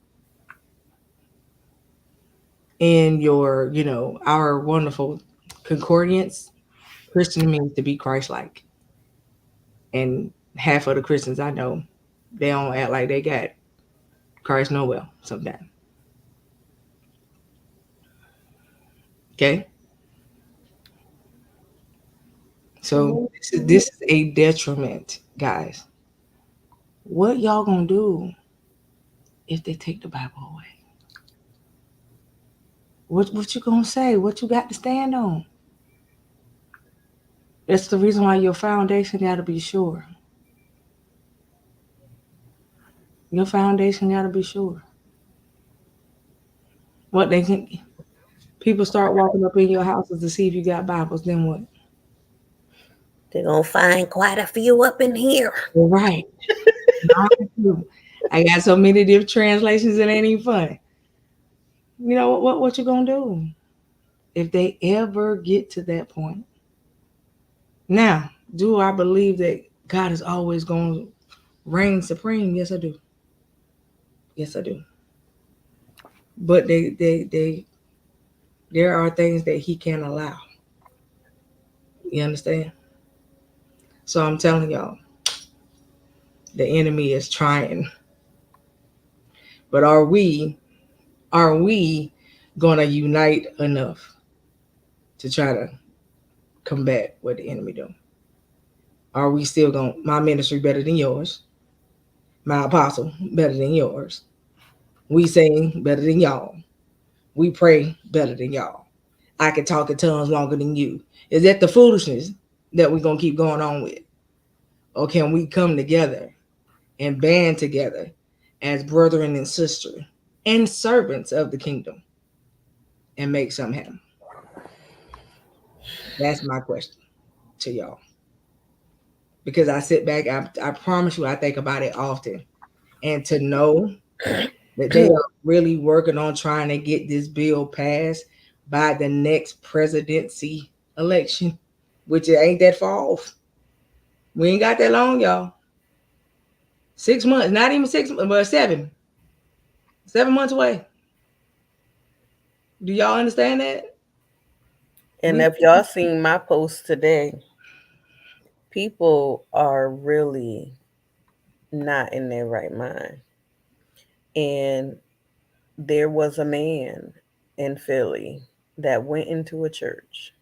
in your, our wonderful concordance, Christian means to be Christ-like, and half of the Christians I know, they don't act like they got Christ no well sometimes. Okay, so this is a detriment, guys. What y'all gonna do if they take the Bible away? What you gonna say? What you got to stand on? That's the reason why your foundation got to be sure. Your foundation got to be sure. What they can people start walking up in your houses to see if you got Bibles. Then what? They're gonna find quite a few up in here. Right. Mine too. I got so many different translations, it ain't even fun. You know what you gonna do if they ever get to that point? Now, do I believe that God is always going to reign supreme? Yes, I do. Yes, I do. But there are things that He can't allow. You understand? So I'm telling y'all, the enemy is trying. But are we gonna unite enough to try to combat what the enemy do? Are we still going to my ministry better than yours? My apostle better than yours. We sing better than y'all. We pray better than y'all. I can talk in tongues longer than you. Is that the foolishness that we're gonna keep going on with? Or can we come together and band together as brethren and sisters and servants of the kingdom and make something happen? That's my question to y'all. Because I sit back, I promise you, I think about it often. And to know that they are really working on trying to get this bill passed by the next presidency election, which it ain't that far off. We ain't got that long, y'all. 6 months, not even 6 months, but 7 months away. Do y'all understand that? And We if y'all seen my post today, people are really not in their right mind. And there was a man in Philly that went into a church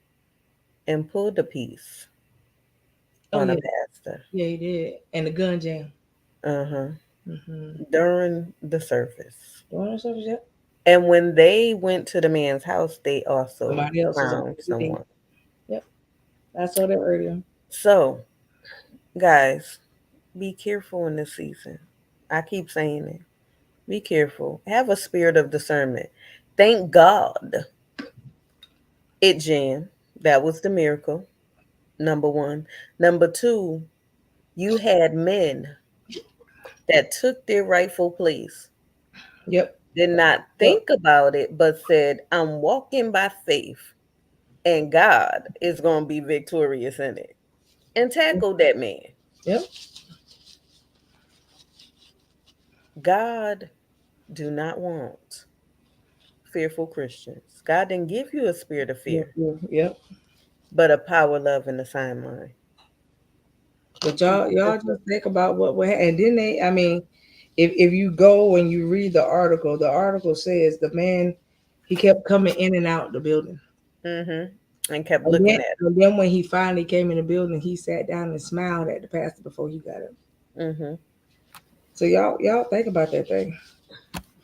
and pulled a piece oh on a yeah, pastor. yeah, he did, and the gun jam. Uh-huh. Mm-hmm. During the service. Doing the service, yep. And when they went to the man's house, they also Somebody else was on found everything. someone. Yep, I saw that earlier. So, guys, be careful in this season. I keep saying it. Be careful. Have a spirit of discernment. Thank God it jammed. That was the miracle. Number one. Number two, you had men that took their rightful place, Yep, did not yep, think about it, but said, I'm walking by faith and God is going to be victorious in it. And tackled that man. yep, God do not want fearful Christians. God didn't give you a spirit of yep, fear, yep, yep. but a power, love, and a sound mind. But y'all just think about what would happen. And then they, I mean, if you go and you read the article says the man he kept coming in and out the building. And kept And then, looking at and then when he finally came in the building, he sat down and smiled at the pastor before he got up. him. So y'all think about that thing.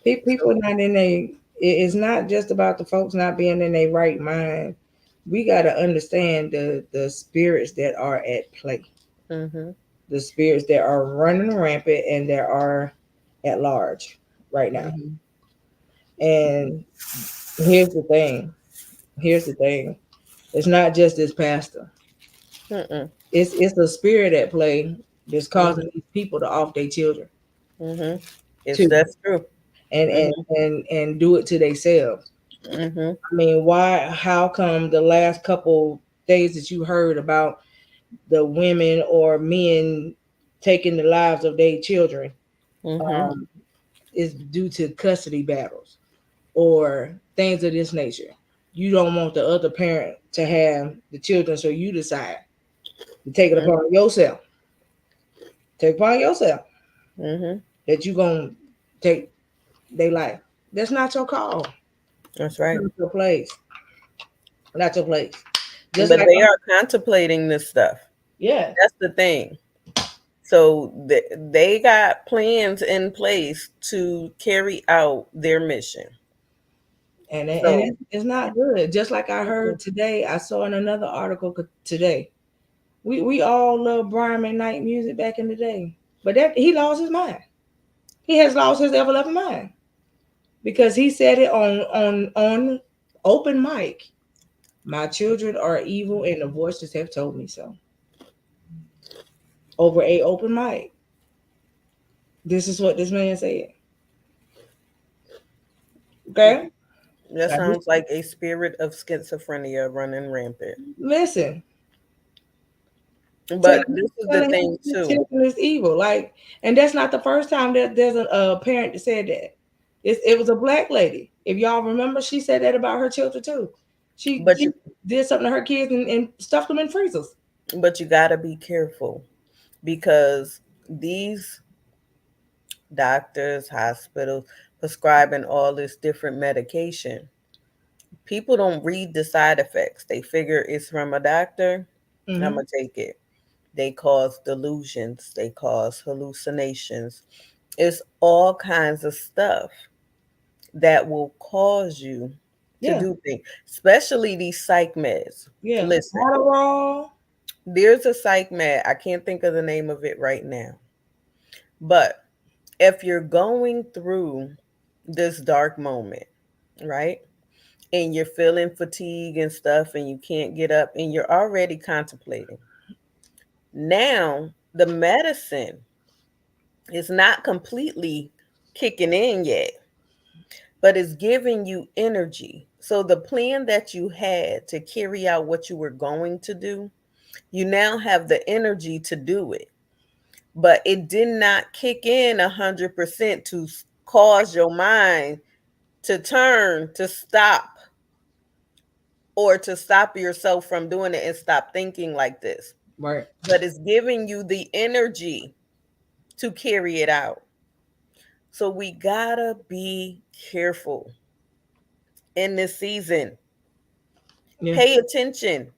People not in a. It's not just about the folks not being in their right mind. We got to understand the spirits that are at play, Mm-hmm. the spirits that are running rampant and that are at large right now. Mm-hmm. And here's the thing. Here's the thing. It's not just this pastor. Mm-mm. It's the spirit at play that's causing Mm-hmm. these people to off their children Mm-hmm. It's too, that's true. and and Mm-hmm. and and do it to themselves. Mm-hmm. I mean, why? How come the last couple days that you heard about the women or men taking the lives of their children Mm-hmm. um, is due to custody battles or things of this nature? You don't want the other parent to have the children, so you decide to take it upon yourself. Take upon yourself Mm-hmm. that you gonna take their life. That's not your call. That's right. Not your place. Not your place. Just But like they are contemplating this stuff. yeah, That's the thing. So they got plans in place to carry out their mission. So, it's not good. Just like I mhm, heard today, I saw in another article today. We all love Brian McKnight music back in the day, but that he lost his mind. He has lost his ever loving mind because he said it on open mic. My children are evil, and the voices have told me so. over a open mic. This is what this man said. Okay. That Now, this, sounds like a spirit of schizophrenia running rampant. listen, But this is the telling thing his too. children is evil. Like, and that's not the first time that there's a parent that said that. It was a black lady. If y'all remember, she said that about her children too. But She you did something to her kids and stuffed them in freezers. but you gotta be careful because these doctors, hospitals prescribing all this different medication. People don't read the side effects. They figure it's from a doctor. I'm Mm-hmm. gonna take it. They cause delusions. They cause hallucinations. It's all kinds of stuff that will cause you to Yeah, do things, especially these psych meds. yeah. Listen, Adderall. there's a psych med. I can't think of the name of it right now. But if you're going through this dark moment, right? And you're feeling fatigue and stuff, and you can't get up, and you're already contemplating. Now, the medicine is not completely kicking in yet, but it's giving you energy. So, the plan that you had to carry out what you were going to do, you now have the energy to do it. But it did not kick in 100% to cause your mind to turn, to stop, or to stop yourself from doing it and stop thinking like this. Right. But it's giving you the energy to carry it out. So we gotta be careful in this season. Yeah. Pay attention.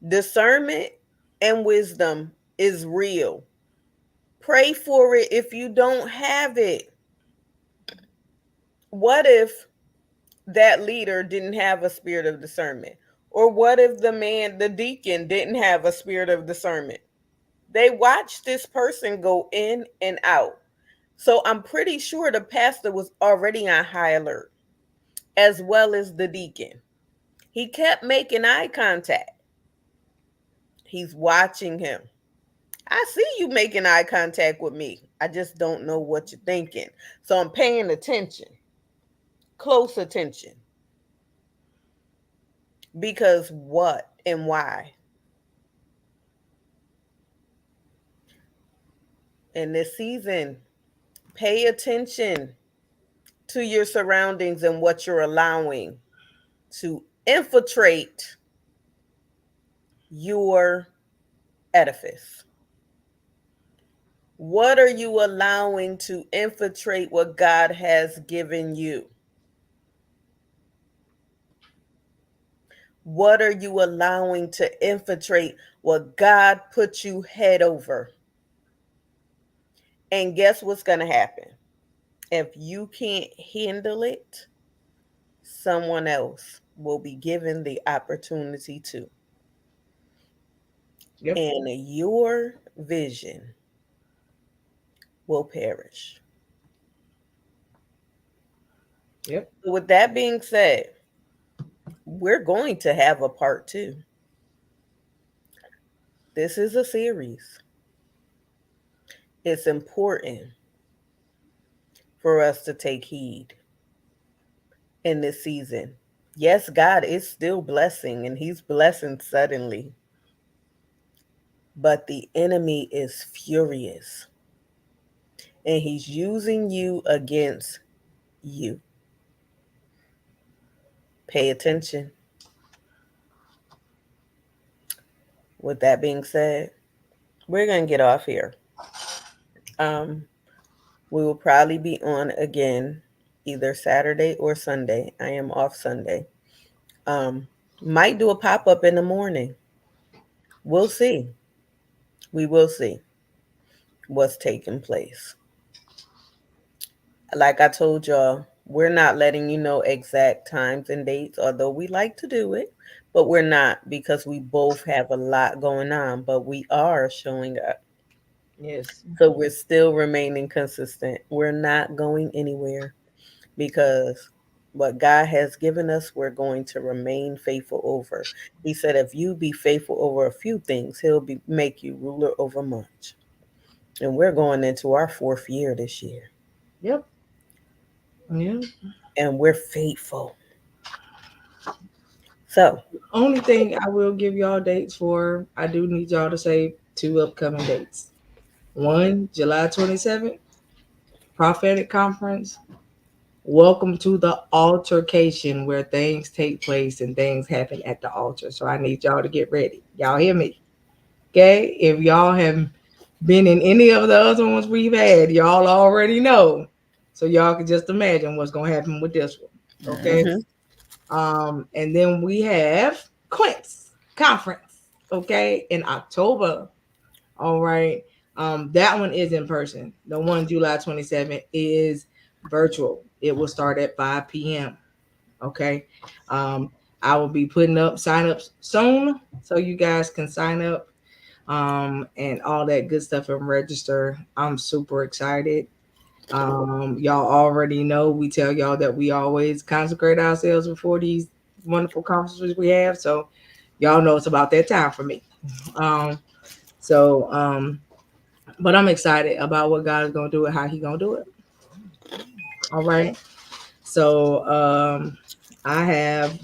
Discernment and wisdom is real. Pray for it if you don't have it. What if that leader didn't have a spirit of discernment? Or what if the deacon, didn't have a spirit of discernment? They watched this person go in and out. So I'm pretty sure the pastor was already on high alert, as well as the deacon. He kept making eye contact. He's watching him. I see you making eye contact with me. I just don't know what you're thinking. So I'm paying attention, close attention. Because what and why? In this season, pay attention to your surroundings and what you're allowing to infiltrate your edifice. What are you allowing to infiltrate what God has given you? What are you allowing to infiltrate what God put you head over? And guess what's going to happen? If you can't handle it, someone else will be given the opportunity to. Yep. And your vision will perish. Yep. So with that being said, we're going to have a part two. This is a series. It's important for us to take heed in this season. Yes, God is still blessing and He's blessing suddenly, but the enemy is furious and he's using you against you. Pay attention. With that being said, we're going to get off here. Um, we will probably be on again either Saturday or Sunday. I am off Sunday. Um, might do a pop up in the morning. We'll see. We will see what's taking place. Like I told y'all, we're not letting you know exact times and dates, although we like to do it, but we're not because we both have a lot going on, but we are showing up. Yes. So we're still remaining consistent. We're not going anywhere because What God has given us, we're going to remain faithful over. He said, if you be faithful over a few things, he'll make you ruler over much. And we're going into our fourth year this year. Yep. Yeah. And we're faithful. So, Only thing I will give y'all dates for, I do need y'all to say two upcoming dates. One, July 27th, Prophetic Conference. Welcome to the altercation where things take place and things happen at the altar. So I need y'all to get ready. Y'all hear me? Okay? If y'all have been in any of the other ones we've had, y'all already know. So y'all can just imagine what's gonna happen with this one. Okay. mhm. And then we have Quince Conference, okay, in October. All right. That one is in person. The one July 27th is virtual. It will start at 5 p.m. Okay. Um, I will be putting up sign-ups soon so you guys can sign up and all that good stuff and register. I'm super excited. Y'all already know we tell y'all that we always consecrate ourselves before these wonderful conferences we have. So y'all know it's about that time for me. Um, so but I'm excited about what God is gonna do and how He gonna do it. All right. So I have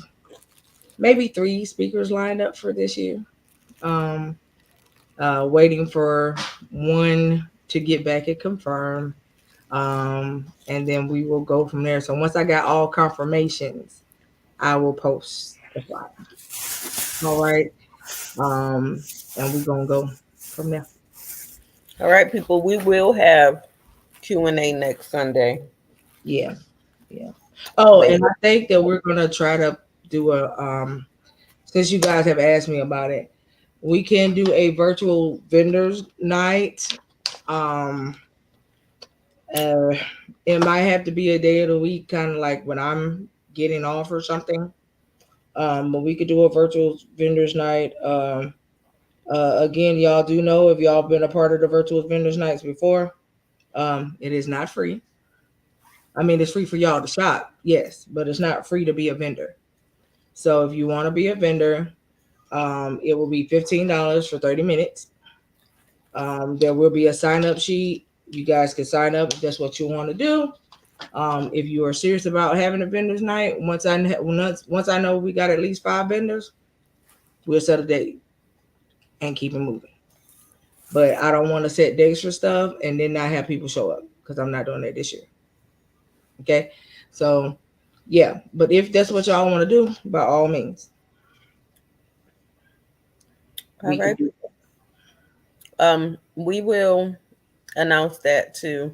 maybe three speakers lined up for this year. Um, waiting for one to get back and confirm. And then we will go from there. So once I got all confirmations, I will post the flyer. All right. Um, and we're gonna go from there. All right, people, we will have Q&A next Sunday. Yeah, yeah. Oh, But and I think that we're gonna try to do a since you guys have asked me about it, we can do a virtual vendors night. Um, uh, it might have to be a day of the week, kind of like when I'm getting off or something. But we could do a virtual vendors night. Again, y'all do know if y'all been a part of the virtual vendors nights before, it is not free. I mean, it's free for y'all to shop, yes, but it's not free to be a vendor. So if you want to be a vendor, it will be $15 for 30 minutes. There will be a sign up sheet. You guys can sign up if that's what you want to do. If you are serious about having a vendors night, once I know we got at least 5 vendors, we'll set a date and keep it moving. But I don't want to set dates for stuff and then not have people show up because I'm not doing that this year. Okay, so yeah, but if that's what y'all want to do, by all means, all we can right, do it. we will announce that too.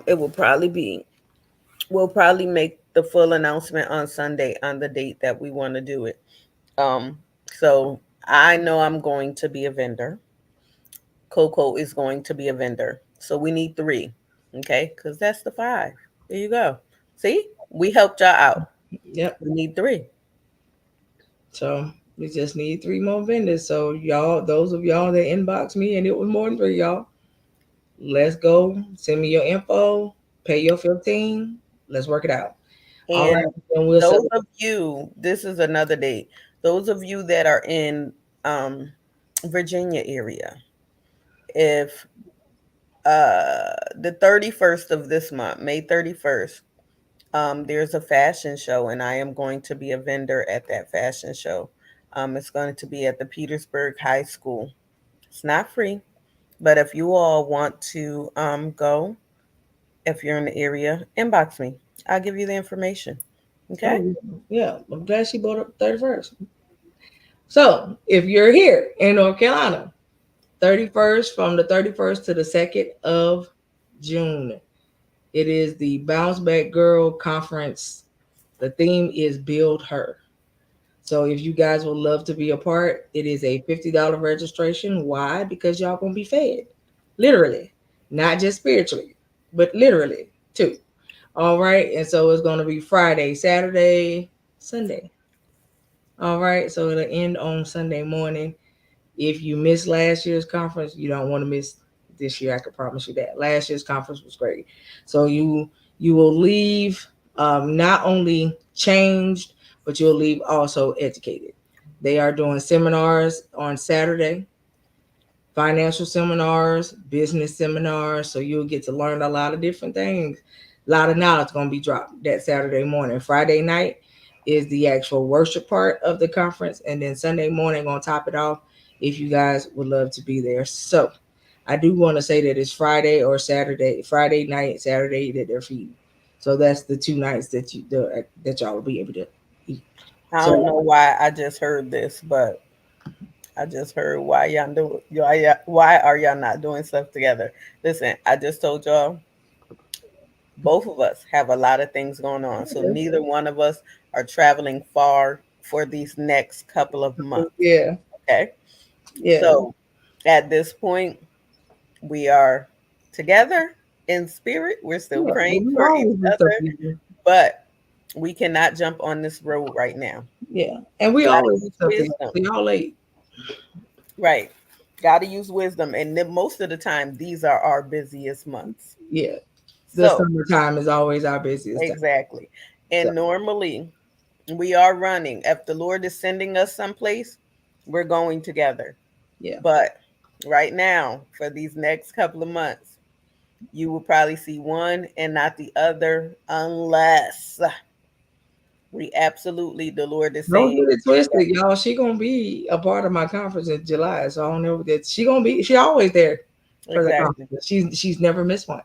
It will probably be we'll probably make the full announcement on Sunday on the date that we want to do it. Um, so I know I'm going to be a vendor. Coco is going to be a vendor. So we need three. Okay, because that's the five. There you go. See, we helped y'all out. Yep. We need three. So we just need 3 more vendors. So y'all, those of y'all that inbox me, and it was more than 3, y'all. Let's go. Send me your info. Pay your 15. Let's work it out. All right. And And we'll set. those of you, this is another date. Those of you that are in Virginia area, if the 31st of this month, May 31st, there's a fashion show, and I am going to be a vendor at that fashion show. It's going to be at the Petersburg High School. It's not free, but if you all want to go, if you're in the area, inbox me. I'll give you the information. Okay? Oh, yeah. I'm glad she brought up 31st. So if you're here in North Carolina, 31st, from the 31st to the 2nd of June, it is the Bounce Back Girl Conference. The theme is Build Her. So if you guys would love to be a part, it is a $50 registration. Why? Because y'all gonna be fed. Literally. Not just spiritually, but literally too. All right. And so it's gonna be Friday, Saturday, Sunday. All right. So it'll end on Sunday morning. If you missed last year's conference, you don't want to miss this year. I can promise you that. Last year's conference was great. So you will leave. not only changed, but you'll leave also educated. They are doing seminars on Saturday, financial seminars, business seminars. So you'll get to learn a lot of different things. A lot of knowledge going to be dropped that Saturday morning. Friday night is the actual worship part of the conference. And then Sunday morning, going to top it off if you guys would love to be there. So I do want to say that it's Friday or Saturday, Friday night, Saturday that they're feeding. So that's the 2 nights that y'all will be able to eat. I don't So know why I just heard this, but I just heard why why are y'all not doing stuff together? Listen, I just told y'all both of us have a lot of things going on. So neither one of us are traveling far for these next couple of months. yeah, Okay. yeah. So at this point, we are together in spirit. We're still Yeah, well, praying we for each always do stuff other, together. but we cannot jump on this road right now. Yeah, and we Gotta always do use stuff together. wisdom. So y'all late. Right. Gotta use wisdom. And then most of the time, these are our busiest months. Yeah, the So, summertime is always our busiest time. exactly. So And normally, we are running. If the Lord is sending us someplace, we're going together. yeah, But right now, for these next couple of months, you will probably see one and not the other unless we absolutely, the Lord is don't saying, get it twisted, y'all. She gonna be a part of my conference in July, so I don't know that she gonna be. She always there for the exactly, conference. She's never missed one.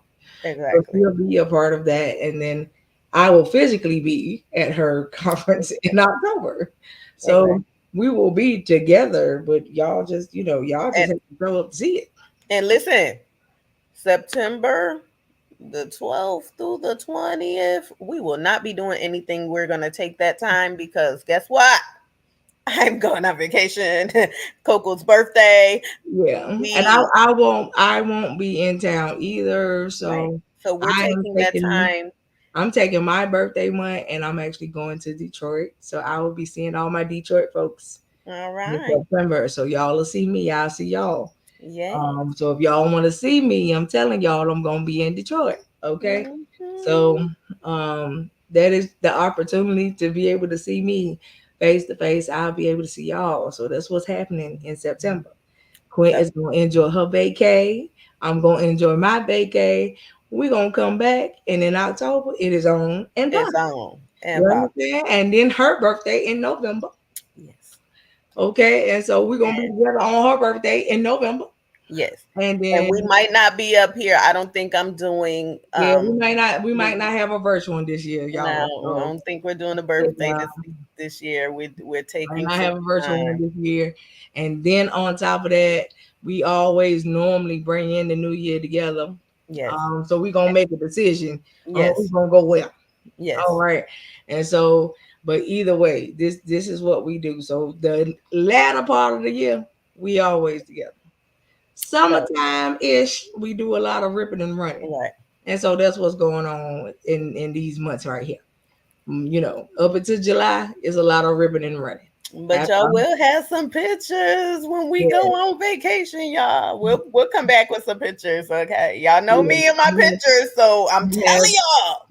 So exactly, she'll be a part of that, and then I will physically be at her conference in October. exactly. So we will be together, but y'all just And, have to grow up to see it. and listen, September the 12th through the 20th, we will not be doing anything. We're going to take that time because guess what? I'm going on vacation. Coco's birthday. Yeah, and We, I won't be in town either. right. So So we're I am taking that taking time. I'm taking my birthday month, and I'm actually going to Detroit. So I will be seeing all my Detroit folks All in right. September. So y'all will see me. I'll see y'all. Yes. So if y'all want to see me, I'm telling y'all I'm gonna be in Detroit. Okay. So Mhm. that is the opportunity to be able to see me face to face. I'll be able to see y'all. So that's what's happening in September. Quinn So is gonna enjoy her vacay. I'm gonna enjoy my vacay. We're gonna come back, and in October it is on and it's popping. on and You pop. understand? And then her birthday in November. Yes. Okay, and so we're gonna be And together on her birthday in November. yes. And And we then might not be up here. I don't think I'm doing yeah, we New might not have a virtual one this year, y'all. No, I So don't think we're doing a birthday yeah, this year. We're might taking not some have a virtual one time. this year. And then on top of that, we always normally bring in the new year together. Yes. So we're gonna make a decision on who's Yes. gonna go where. All Yes. right. And so, but either way, this is what we do. So the latter part of the year, we always together. So Summertime ish, we do a lot of ripping and running. right. And so that's what's going on in these months right here. Up until July is a lot of ripping and running. But After, y'all will have some pictures when we yeah, go on vacation, y'all. We'll come back with some pictures, okay? Y'all know yeah. me and my pictures, so I'm Yeah. telling y'all,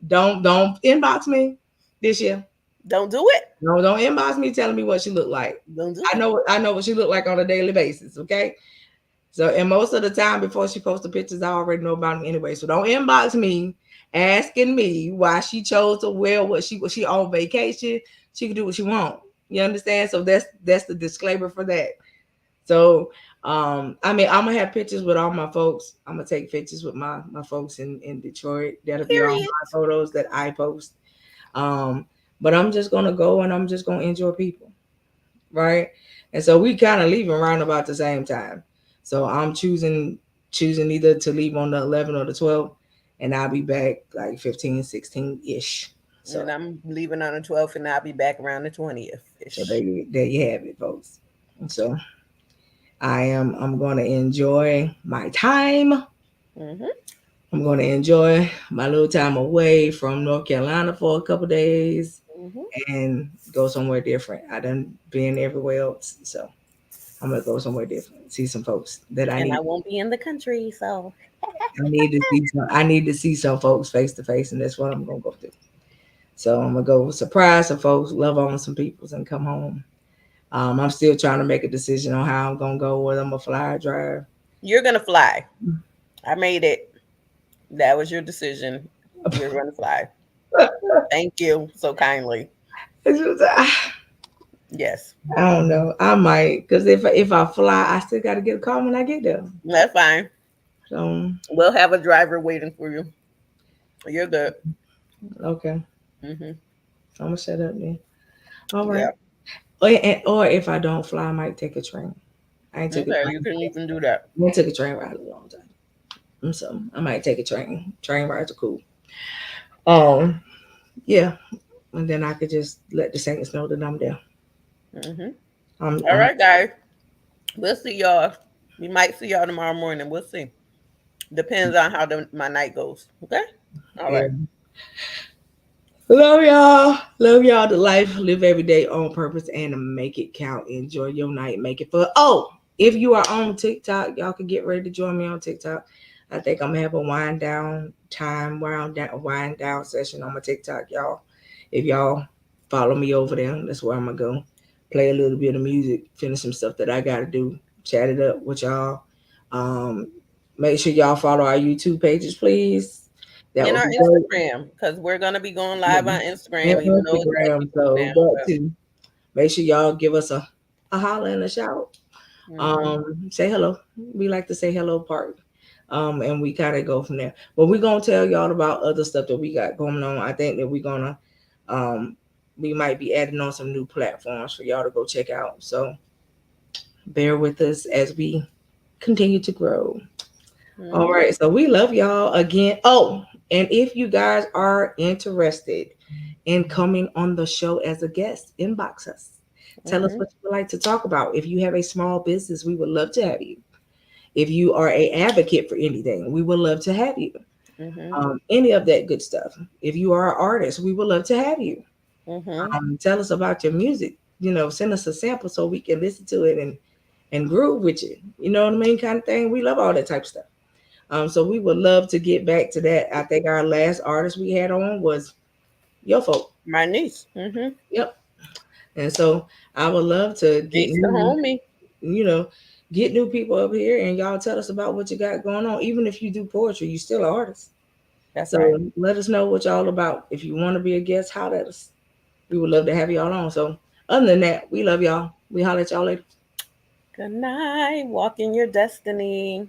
Don't inbox me this year. don't do it. No, don't inbox me telling me what she looked like. Don't do I it. know I know what she looked like on a daily basis. Okay. So, and most of the time before she posts the pictures, I already know about them anyway. So don't inbox me asking me why she chose to wear what she was. She on vacation. She can do what she want. You understand? So that's the disclaimer for that. So I mean, I'm gonna have pictures with all my folks. I'm gonna take pictures with my folks in Detroit. That'll be all Period. my photos that I post. Um, but I'm just gonna go and I'm just gonna enjoy people, right? And so we kind of leaving around about the same time. So I'm choosing either to leave on the 11th or the 12th, and I'll be back like 15, 16 ish. So And I'm leaving on the 12th, and I'll be back around the 20th so ish. there you have it, folks. And so I'm going to enjoy my time. Hmm. I'm going to enjoy my little time away from North Carolina for a couple days Hmm. and go somewhere different. I done been everywhere else, so I'm gonna go somewhere different. See some folks that I And I need. won't be in the country, so I need to see some. I need to see some folks face to face, and that's what I'm gonna go do. So I'm gonna go surprise some folks, love on some peoples, and come home. I'm still trying to make a decision on how I'm gonna go, whether I'm gonna fly or drive. You're gonna fly. I made it. That was your decision. You're gonna fly. Thank you so kindly. It's just, Yes, I don't know. I might, because if I fly, I still got to get a call when I get there. that's fine. So We'll have a driver waiting for you. You're good. okay, Hmm. I'm gonna shut up then. All right. Yeah. Or if I don't fly, I might take a train. I ain't took a Okay, you train. can even do that. I took a train ride a long time. So I might take a train. Train rides are cool. Um, yeah, and then I could just let the Saints know that I'm there. Hmm. All I'm right, guys. We'll see y'all. We might see y'all tomorrow morning. We'll see. Depends on how my night goes. Okay. All yeah. right. Love y'all. Love y'all to life. Live every day on purpose and make it count. Enjoy your night. Make it fun. Oh, if you are on TikTok, y'all can get ready to join me on TikTok. I think I'm gonna have a wind down session on my TikTok, y'all. If y'all follow me over there, that's where I'm gonna go. Play a little bit of music, finish some stuff that I gotta do, chat it up with y'all. Um, make sure y'all follow our YouTube pages, please. That In would our be great. Instagram, because we're gonna be going live on And Instagram, even though it's at Instagram. YouTube So now. that But too. Make sure y'all give us a holler and a shout. hmm. Say hello. We like to say hello part. And we kind of go from there. But we're gonna tell y'all about other stuff that we got going on. I think that we're gonna um we might be adding on some new platforms for y'all to go check out. So bear with us as we continue to grow. All Hmm. right, so we love y'all again. Oh, and if you guys are interested in coming on the show as a guest, inbox us. Tell us Hmm. what you would like to talk about. If you have a small business, we would love to have you. If you are a advocate for anything, we would love to have you. Hmm. Any of that good stuff. If you are an artist, we would love to have you. Hmm. Tell us about your music. Send us a sample so we can listen to it and groove with you. You know what I mean, kind of thing. We love all that type of stuff. So we would love to get back to that. I think our last artist we had on was your folk. My niece. Hmm. Yep. And so I would love to get Niece the homie. you know, get new people up here and y'all tell us about what you got going on. Even if you do poetry, you still an artist. That's right. So let us know what y'all about. If you want to be a guest, holler at us. We would love to have y'all on. So other than that, we love y'all. We holler at y'all later. Good night. Walk in your destiny.